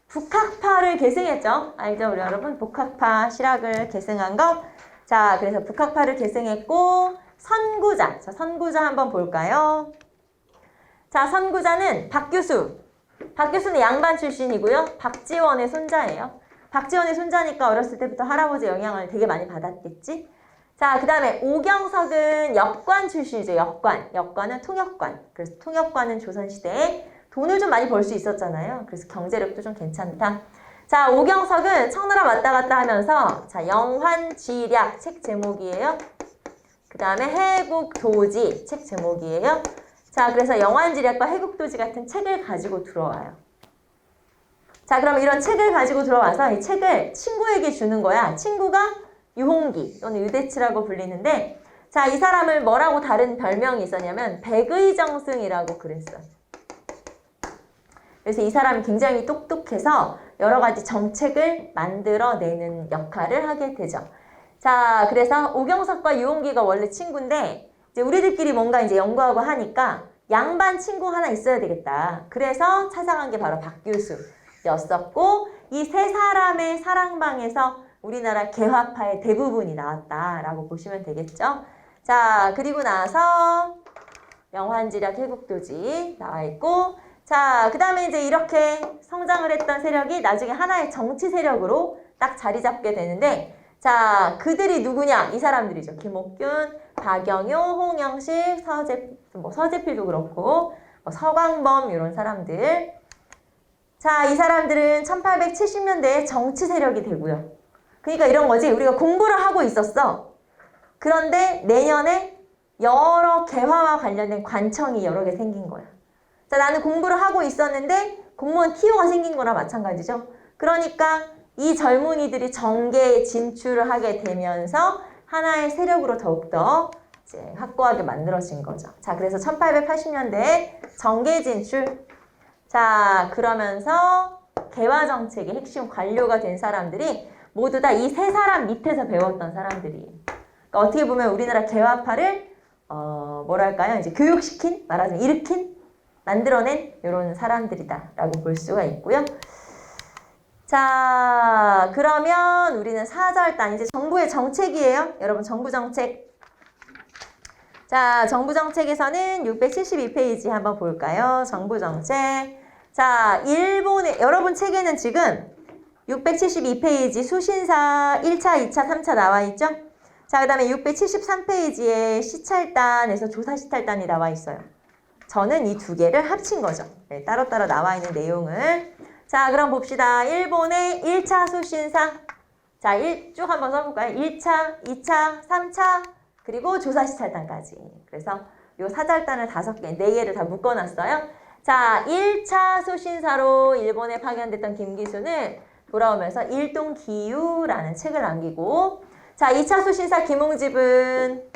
S1: 북학파를 계승했죠. 알죠, 우리 여러분? 북학파 실학을 계승한 거. 자, 그래서 북학파를 계승했고 선구자. 자, 선구자 한번 볼까요? 자, 선구자는 박규수. 박규수는 양반 출신이고요. 박지원의 손자예요. 박지원의 손자니까 어렸을 때부터 할아버지 영향을 되게 많이 받았겠지? 자, 그 다음에 오경석은 역관 출신이죠. 역관. 역관은 통역관. 그래서 통역관은 조선시대에 돈을 좀 많이 벌 수 있었잖아요. 그래서 경제력도 좀 괜찮다. 자, 오경석은 청나라 왔다 갔다 하면서 자, 영환쥐략 책 제목이에요. 그 다음에 해국도지 책 제목이에요. 자, 그래서 영환쥐략과 해국도지 같은 책을 가지고 들어와요. 자, 그럼 이런 책을 가지고 들어와서 이 책을 친구에게 주는 거야. 친구가 유홍기 또는 유대치라고 불리는데 자, 이 사람을 뭐라고 다른 별명이 있었냐면 백의정승이라고 그랬어요. 그래서 이 사람이 굉장히 똑똑해서 여러 가지 정책을 만들어내는 역할을 하게 되죠. 자, 그래서 오경석과 유홍기가 원래 친구인데 이제 우리들끼리 뭔가 이제 연구하고 하니까 양반 친구 하나 있어야 되겠다. 그래서 찾아간 게 바로 박규수였었고 이 세 사람의 사랑방에서 우리나라 개화파의 대부분이 나왔다라고 보시면 되겠죠. 자, 그리고 나서 영환쥐략 해국도지 나와 있고 자, 그 다음에 이제 이렇게 성장을 했던 세력이 나중에 하나의 정치 세력으로 딱 자리 잡게 되는데 자, 그들이 누구냐? 이 사람들이죠. 김옥균, 박영효, 홍영식, 서재필도 그렇고 서광범 이런 사람들. 자, 이 사람들은 1870년대에 정치 세력이 되고요. 그러니까 이런 거지. 우리가 공부를 하고 있었어. 그런데 내년에 여러 개화와 관련된 관청이 여러 개 생긴 거야. 자, 나는 공부를 하고 있었는데 공무원 TO가 생긴 거나 마찬가지죠. 그러니까 이 젊은이들이 정계에 진출을 하게 되면서 하나의 세력으로 더욱더 이제 확고하게 만들어진 거죠. 자, 그래서 1880년대에 정계 진출. 자, 그러면서 개화 정책의 핵심 관료가 된 사람들이 모두 다 이 세 사람 밑에서 배웠던 사람들이에요. 그러니까 어떻게 보면 우리나라 개화파를 뭐랄까요? 이제 교육시킨, 말하자면 일으킨, 만들어낸 이런 사람들이다라고 볼 수가 있고요. 자, 그러면 우리는 4절단, 이제 정부의 정책이에요. 여러분, 정부 정책. 자, 정부 정책에서는 672페이지 한번 볼까요? 정부 정책. 자, 일본의, 여러분 책에는 지금 672페이지 수신사 1차, 2차, 3차 나와 있죠? 자, 그 다음에 673페이지에 시찰단에서 조사 시찰단이 나와 있어요. 저는 이 두 개를 합친 거죠. 네, 따로따로 나와 있는 내용을. 자, 그럼 봅시다. 일본의 1차 수신사. 자, 쭉 한번 써볼까요? 1차, 2차, 3차, 그리고 조사 시찰단까지. 그래서 요 사절단을 5개, 4개를 다 묶어놨어요. 자, 1차 수신사로 일본에 파견됐던 김기수는 돌아오면서 일동기유라는 책을 남기고, 자, 2차 수신사 김웅집은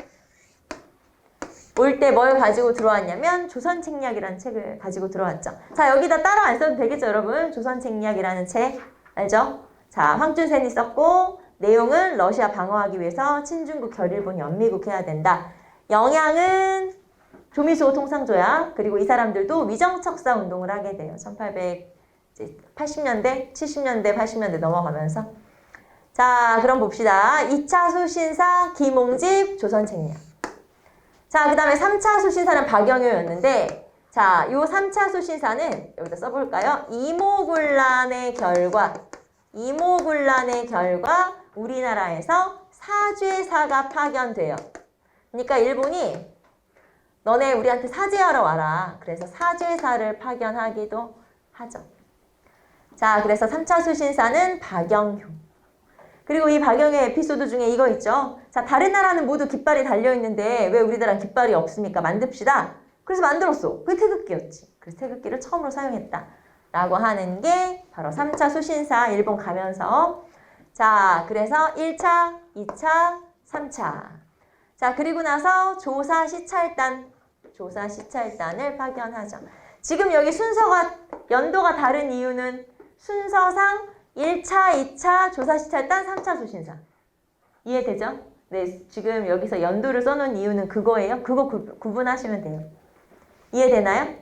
S1: 올 때 뭘 가지고 들어왔냐면 조선책략이라는 책을 가지고 들어왔죠. 자, 여기다 따로 안 써도 되겠죠, 여러분? 조선책략이라는 책 알죠? 자, 황준센이 썼고 내용은 러시아 방어하기 위해서 친중국, 결일본, 연미국 해야 된다. 영향은 조미수 통상조약, 그리고 이 사람들도 위정척사 운동을 하게 돼요. 1880년대, 70년대, 80년대 넘어가면서. 자, 그럼 봅시다. 2차 수신사 김홍집 조선책략. 자, 그 다음에 3차 수신사는 박영효였는데, 자, 요 3차 수신사는 여기다 써볼까요? 이모군란의 결과 우리나라에서 사죄사가 파견돼요. 그러니까 일본이 너네 우리한테 사죄하러 와라. 그래서 사죄사를 파견하기도 하죠. 자, 그래서 3차 수신사는 박영효. 그리고 이 박영효의 에피소드 중에 이거 있죠. 자, 다른 나라는 모두 깃발이 달려있는데 왜 우리나라는 깃발이 없습니까? 만듭시다. 그래서 만들었어. 그게 태극기였지. 그래서 태극기를 처음으로 사용했다. 라고 하는 게 바로 3차 수신사 일본 가면서. 자, 그래서 1차, 2차, 3차. 자, 그리고 나서 조사 시찰단을 파견하죠. 지금 여기 순서가, 연도가 다른 이유는 순서상 1차, 2차 조사시찰단, 3차 수신사. 이해되죠? 네, 지금 여기서 연도를 써놓은 이유는 그거예요. 그거 구분하시면 돼요. 이해되나요?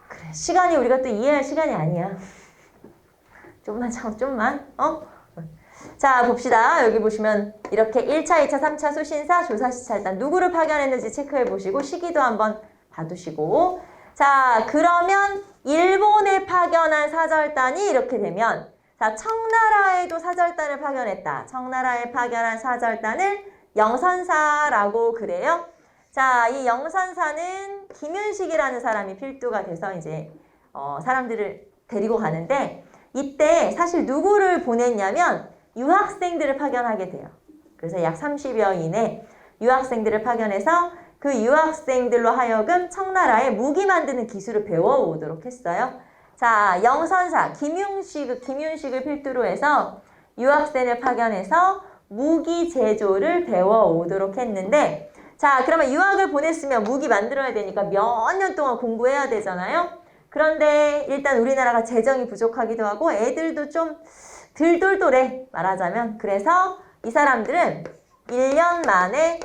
S1: 그래, 시간이 우리가 또 이해할 시간이 아니야. 좀만. 자, 봅시다. 여기 보시면 이렇게 1차, 2차, 3차 수신사, 조사시찰단 누구를 파견했는지 체크해 보시고 시기도 한번 봐두시고. 자, 그러면 일본에 파견한 사절단이 이렇게 되면, 자, 청나라에도 사절단을 파견했다. 청나라에 파견한 사절단을 영선사라고 그래요. 자, 이 영선사는 김윤식이라는 사람이 필두가 돼서 이제 사람들을 데리고 가는데, 이때 사실 누구를 보냈냐면 유학생들을 파견하게 돼요. 그래서 약 30여인의 유학생들을 파견해서 그 유학생들로 하여금 청나라에 무기 만드는 기술을 배워오도록 했어요. 자, 영선사 김윤식을 필두로 해서 유학생을 파견해서 무기 제조를 배워오도록 했는데, 자, 그러면 유학을 보냈으면 무기 만들어야 되니까 몇 년 동안 공부해야 되잖아요. 그런데 일단 우리나라가 재정이 부족하기도 하고 애들도 좀 들돌돌해, 말하자면. 그래서 이 사람들은 1년 만에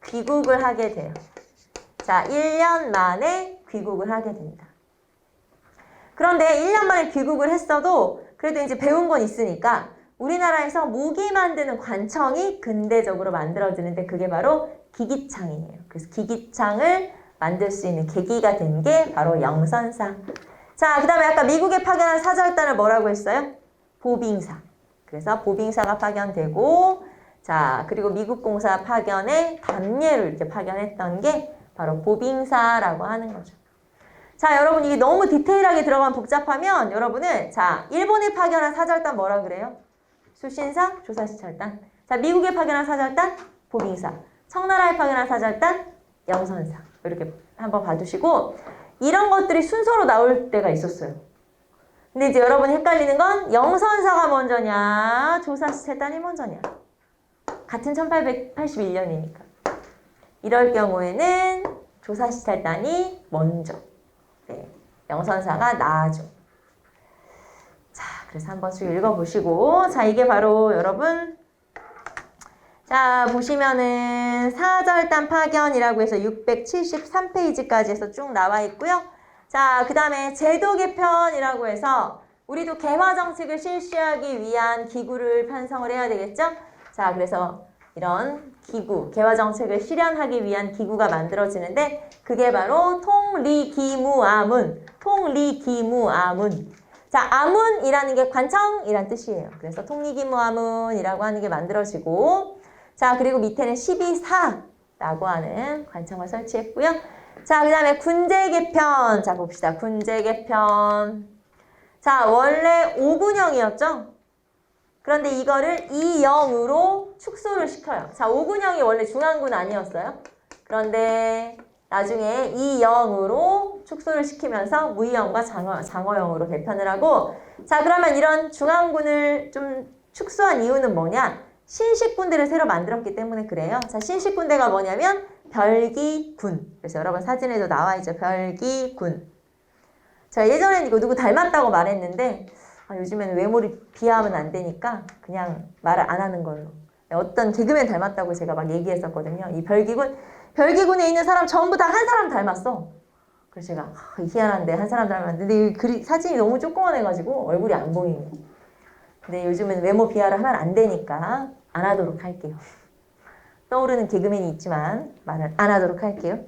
S1: 귀국을 하게 돼요. 자, 1년 만에 귀국을 하게 됩니다. 그런데 1년 만에 귀국을 했어도 그래도 이제 배운 건 있으니까 우리나라에서 무기 만드는 관청이 근대적으로 만들어지는데 그게 바로 기기창이에요. 그래서 기기창을 만들 수 있는 계기가 된 게 바로 영선사. 자, 그 다음에 아까 미국에 파견한 사절단을 뭐라고 했어요? 보빙사. 그래서 보빙사가 파견되고, 자, 그리고 미국 공사 파견에 담례를 이렇게 파견했던 게 바로 보빙사라고 하는 거죠. 자, 여러분 이게 너무 디테일하게 들어가면 복잡하면 여러분은 자, 일본에 파견한 사절단 뭐라 그래요? 수신사, 조사시찰단. 자, 미국에 파견한 사절단, 보빙사. 청나라에 파견한 사절단, 영선사. 이렇게 한번 봐두시고 이런 것들이 순서로 나올 때가 있었어요. 근데 이제 여러분이 헷갈리는 건 영선사가 먼저냐, 조사시찰단이 먼저냐. 같은 1881년이니까. 이럴 경우에는 조사시찰단이 먼저. 네, 영선사가 나아죠. 자, 그래서 한번 쭉 읽어보시고. 자, 이게 바로 여러분. 자, 보시면은 사절단 파견이라고 해서 673페이지까지 해서 쭉 나와 있고요. 자, 그 다음에 제도 개편이라고 해서 우리도 개화 정책을 실시하기 위한 기구를 편성을 해야 되겠죠? 자, 그래서 이런 기구, 개화 정책을 실현하기 위한 기구가 만들어지는데 그게 바로 통리기무아문, 통리기무아문. 자, 아문이라는 게 관청이란 뜻이에요. 그래서 통리기무아문이라고 하는 게 만들어지고 자, 그리고 밑에는 12사라고 하는 관청을 설치했고요. 자, 그 다음에 군제 개편. 자, 봅시다. 군제 개편. 자, 원래 5군형이었죠? 그런데 이거를 2영으로 축소를 시켜요. 자, 5군형이 원래 중앙군 아니었어요? 그런데 나중에 2영으로 축소를 시키면서 무의형과 장어형으로 개편을 하고 자, 그러면 이런 중앙군을 좀 축소한 이유는 뭐냐? 신식군대를 새로 만들었기 때문에 그래요. 자, 신식군대가 뭐냐면 별기군. 그래서 여러분 사진에도 나와 있죠. 별기군. 자, 예전엔 이거 누구 닮았다고 말했는데 요즘에는 외모를 비하하면 안 되니까 그냥 말을 안 하는 걸로. 어떤 개그맨 닮았다고 제가 막 얘기했었거든요. 이 별기군. 별기군에 있는 사람 전부 다 한 사람 닮았어. 그래서 제가 희한한데 한 사람 닮았는데 근데 이 사진이 너무 조그만해가지고 얼굴이 안 보이네. 근데 요즘은 외모 비하를 하면 안 되니까 안 하도록 할게요. 떠오르는 개그맨이 있지만 말을 안 하도록 할게요.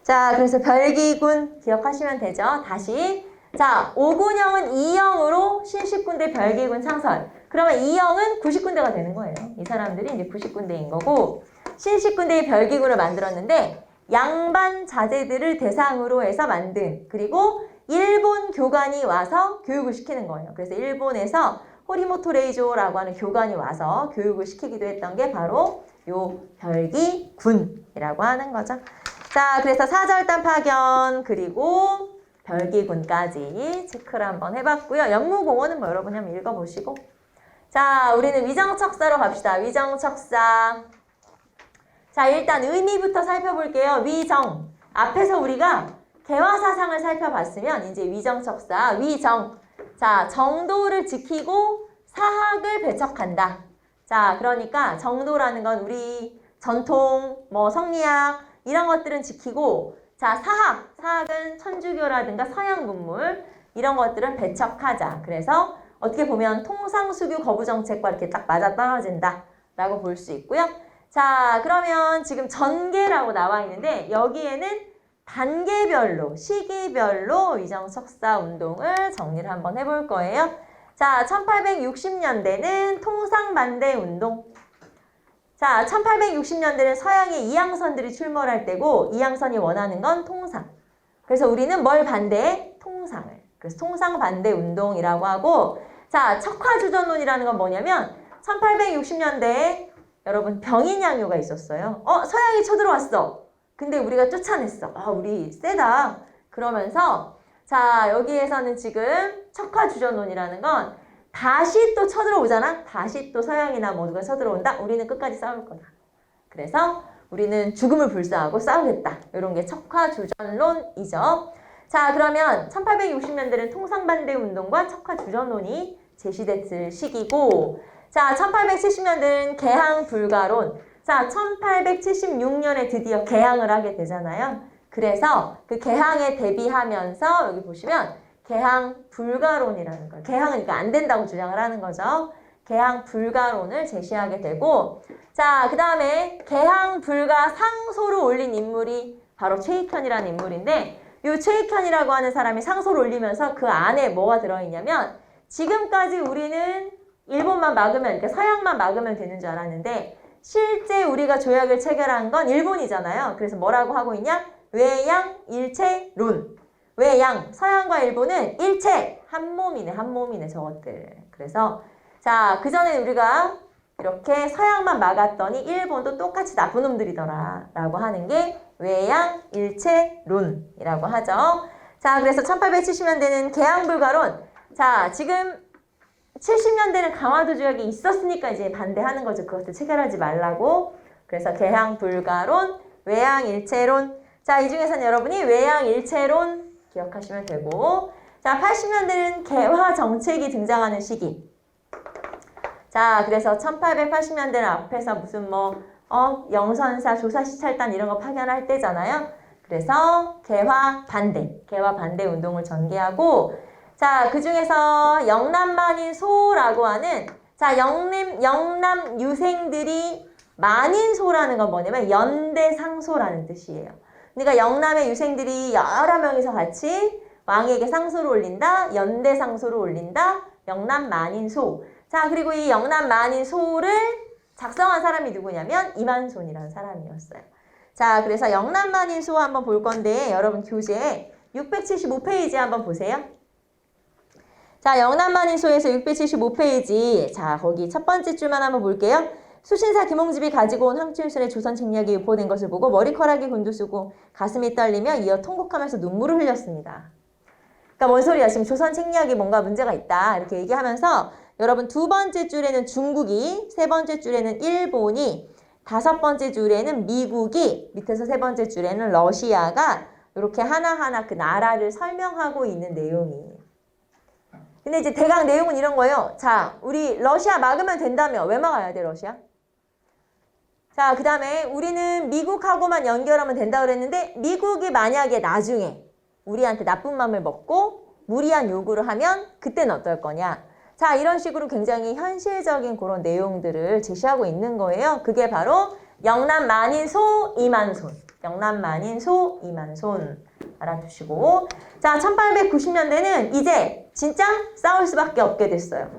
S1: 자, 그래서 별기군 기억하시면 되죠. 다시. 자, 5군형은 2형으로 신식군대 별기군 창설. 그러면 2형은 90군대가 되는 거예요. 이 사람들이 이제 90군대인 거고 신식군대의 별기군을 만들었는데 양반 자제들을 대상으로 해서 만든 그리고 일본 교관이 와서 교육을 시키는 거예요. 그래서 일본에서 호리모토 레이조라고 하는 교관이 와서 교육을 시키기도 했던 게 바로 요 별기군이라고 하는 거죠. 자, 그래서 사절단 파견 그리고 별기군까지 체크를 한번 해봤고요. 연무공원은 뭐 여러분이 한번 읽어보시고 자, 우리는 위정척사로 갑시다. 위정척사. 자, 일단 의미부터 살펴볼게요. 위정. 앞에서 우리가 개화사상을 살펴봤으면 이제 위정척사, 위정. 자, 정도를 지키고 사학을 배척한다. 자, 그러니까 정도라는 건 우리 전통, 뭐 성리학 이런 것들은 지키고 자, 사학은 천주교라든가 서양 문물 이런 것들은 배척하자. 그래서 어떻게 보면 통상수교 거부 정책과 이렇게 딱 맞아떨어진다 라고 볼 수 있고요. 자, 그러면 지금 전개라고 나와 있는데 여기에는 단계별로, 시기별로 위정척사 운동을 정리를 한번 해볼 거예요. 자, 1860년대는 통상반대 운동. 자, 1860년대는 서양의 이항선들이 출몰할 때고 이항선이 원하는 건 통상. 그래서 우리는 뭘 반대해? 통상을. 그래서 통상반대 운동이라고 하고 자, 척화주전론이라는 건 뭐냐면 1860년대에 여러분 병인양요가 있었어요. 서양이 쳐들어왔어. 근데 우리가 쫓아냈어. 우리 세다. 그러면서 자, 여기에서는 지금 척화주전론이라는 건 다시 또 쳐들어오잖아. 다시 또 서양이나 모두가 쳐들어온다. 우리는 끝까지 싸울 거다. 그래서 우리는 죽음을 불사하고 싸우겠다. 이런 게 척화주전론이죠. 자, 그러면 1860년대는 통상반대 운동과 척화주전론이 제시됐을 시기고 자, 1870년대는 개항불가론. 자, 1876년에 드디어 개항을 하게 되잖아요. 그래서 그 개항에 대비하면서 여기 보시면 개항불가론이라는 거. 개항은 그러니까 안 된다고 주장을 하는 거죠. 개항불가론을 제시하게 되고 자, 그 다음에 개항불가 상소를 올린 인물이 바로 최익현이라는 인물인데 이 최익현이라고 하는 사람이 상소를 올리면서 그 안에 뭐가 들어있냐면 지금까지 우리는 일본만 막으면, 이렇게 서양만 막으면 되는 줄 알았는데 실제 우리가 조약을 체결한 건 일본이잖아요. 그래서 뭐라고 하고 있냐? 외양일체론. 외양, 서양과 일본은 일체, 한 몸이네 저것들. 그래서 자, 그전에 우리가 이렇게 서양만 막았더니 일본도 똑같이 나쁜 놈들이더라 라고 하는 게 외양일체론이라고 하죠. 자, 그래서 1870년대는 개항불가론. 자, 지금 70년대는 강화도 조약이 있었으니까 이제 반대하는 거죠. 그것도 체결하지 말라고. 그래서 개항불가론, 외양일체론. 자, 이 중에서는 여러분이 외양일체론 기억하시면 되고. 자, 80년대는 개화정책이 등장하는 시기. 자, 그래서 1880년대는 앞에서 무슨 영선사, 조사시찰단 이런 거 파견할 때잖아요. 그래서 개화 반대 운동을 전개하고, 자, 그 중에서 영남만인소라고 하는, 자, 영남 유생들이 만인소라는 건 뭐냐면 연대상소라는 뜻이에요. 그러니까 영남의 유생들이 여러 명이서 같이 왕에게 상소를 올린다, 연대상소를 올린다, 영남만인소. 자, 그리고 이 영남만인소를 작성한 사람이 누구냐면 이만손이라는 사람이었어요. 자, 그래서 영남만인소 한번 볼 건데 여러분 교재에 675페이지 한번 보세요. 자, 영남만인소에서 675페이지. 자, 거기 첫 번째 줄만 한번 볼게요. 수신사 김홍집이 가지고 온 황춘순의 조선 책략이 유포된 것을 보고 머리카락이 곤두서고 가슴이 떨리며 이어 통곡하면서 눈물을 흘렸습니다. 그러니까 뭔 소리야? 지금 조선 책략이 뭔가 문제가 있다 이렇게 얘기하면서 여러분 두 번째 줄에는 중국이, 세 번째 줄에는 일본이, 다섯 번째 줄에는 미국이, 밑에서 세 번째 줄에는 러시아가 이렇게 하나하나 그 나라를 설명하고 있는 내용이에요. 근데 이제 대강 내용은 이런 거예요. 자, 우리 러시아 막으면 된다며. 왜 막아야 돼, 러시아? 자, 그 다음에 우리는 미국하고만 연결하면 된다 그랬는데 미국이 만약에 나중에 우리한테 나쁜 맘을 먹고 무리한 요구를 하면 그때는 어떨 거냐. 자, 이런 식으로 굉장히 현실적인 그런 내용들을 제시하고 있는 거예요. 그게 바로 영남만인소 이만손. 영남만인소 이만손. 알아두시고. 자, 1890년대는 이제 진짜 싸울 수밖에 없게 됐어요.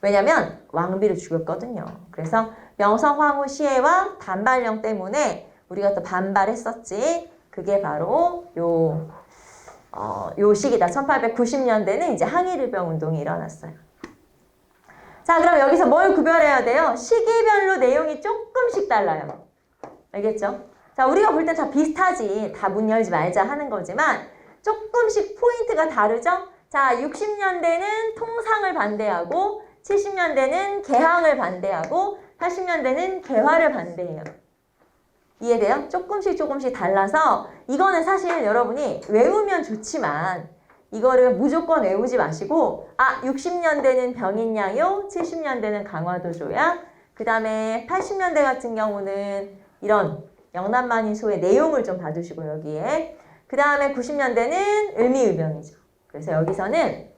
S1: 왜냐면 왕비를 죽였거든요. 그래서 명성황후 시해와 단발령 때문에 우리가 또 반발했었지. 그게 바로 요 시기다. 1890년대는 이제 항일일병 운동이 일어났어요. 자, 그럼 여기서 뭘 구별해야 돼요? 시기별로 내용이 조금씩 달라요. 알겠죠? 자, 우리가 볼 땐 다 비슷하지. 다 문 열지 말자 하는 거지만 조금씩 포인트가 다르죠? 자, 60년대는 통상을 반대하고 70년대는 개항을 반대하고 80년대는 개화를 반대해요. 이해돼요? 조금씩 달라서 이거는 사실 여러분이 외우면 좋지만 이거를 무조건 외우지 마시고 60년대는 병인양요, 70년대는 강화도 조약, 그 다음에 80년대 같은 경우는 이런 영남만인소의 내용을 좀 봐주시고 여기에 그 다음에 90년대는 을미의병이죠. 그래서 여기서는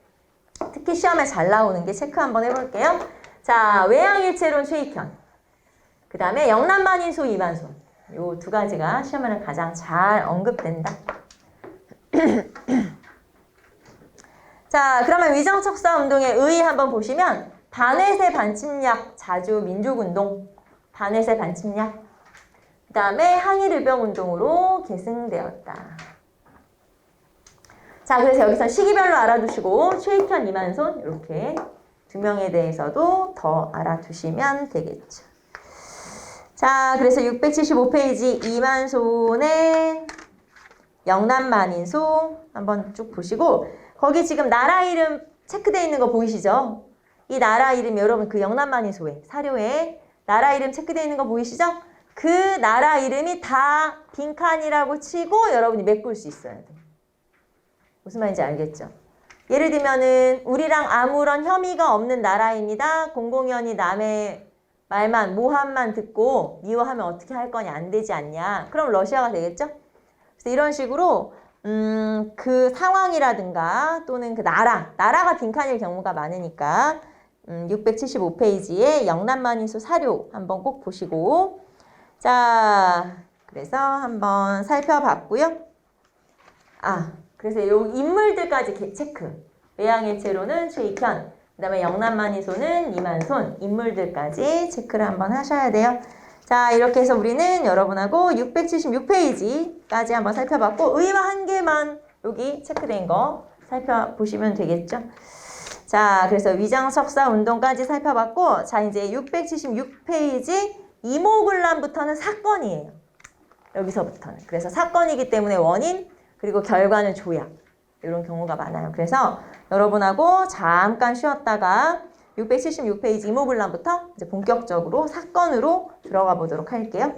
S1: 특히 시험에 잘 나오는 게 체크 한번 해볼게요. 자, 외양일체론 최익현, 그 다음에 영남만인소 이만손. 요 두 가지가 시험에는 가장 잘 언급된다. 자, 그러면 위정척사 운동의 의 한번 보시면 반회세 반침략 자주 민족운동, 반회세 반침략, 그 다음에 항일의병 운동으로 계승되었다. 자, 그래서 여기서 시기별로 알아두시고 최익현, 이만손 이렇게 두 명에 대해서도 더 알아두시면 되겠죠. 자, 그래서 675페이지 이만손의 영남만인소 한번 쭉 보시고 거기 지금 나라 이름 체크되어 있는 거 보이시죠? 이 나라 이름 여러분 그 영남만인소에 사료에 나라 이름 체크되어 있는 거 보이시죠? 그 나라 이름이 다 빈칸이라고 치고 여러분이 메꿀 수 있어야 돼. 무슨 말인지 알겠죠? 예를 들면은 우리랑 아무런 혐의가 없는 나라입니다. 공공연히 남의 말만 모함만 듣고 미워하면 어떻게 할 거냐, 안 되지 않냐. 그럼 러시아가 되겠죠? 그래서 이런 식으로 그 상황이라든가 또는 그 나라가 빈칸일 경우가 많으니까 675페이지에 영남만인소 사료 한번 꼭 보시고 자, 그래서 한번 살펴봤고요. 그래서 요 인물들까지 체크. 외양일체로는 최익현, 그 다음에 영란마니손은 이만손, 인물들까지 체크를 한번 하셔야 돼요. 자, 이렇게 해서 우리는 여러분하고 676페이지까지 한번 살펴봤고, 의와 한계만 여기 체크된 거 살펴보시면 되겠죠. 자, 그래서 위장석사 운동까지 살펴봤고, 자, 이제 676페이지 이모군란부터는 사건이에요. 여기서부터는. 그래서 사건이기 때문에 원인, 그리고 결과는 조약. 이런 경우가 많아요. 그래서 여러분하고 잠깐 쉬었다가 676페이지 이모군란부터 이제 본격적으로 사건으로 들어가 보도록 할게요.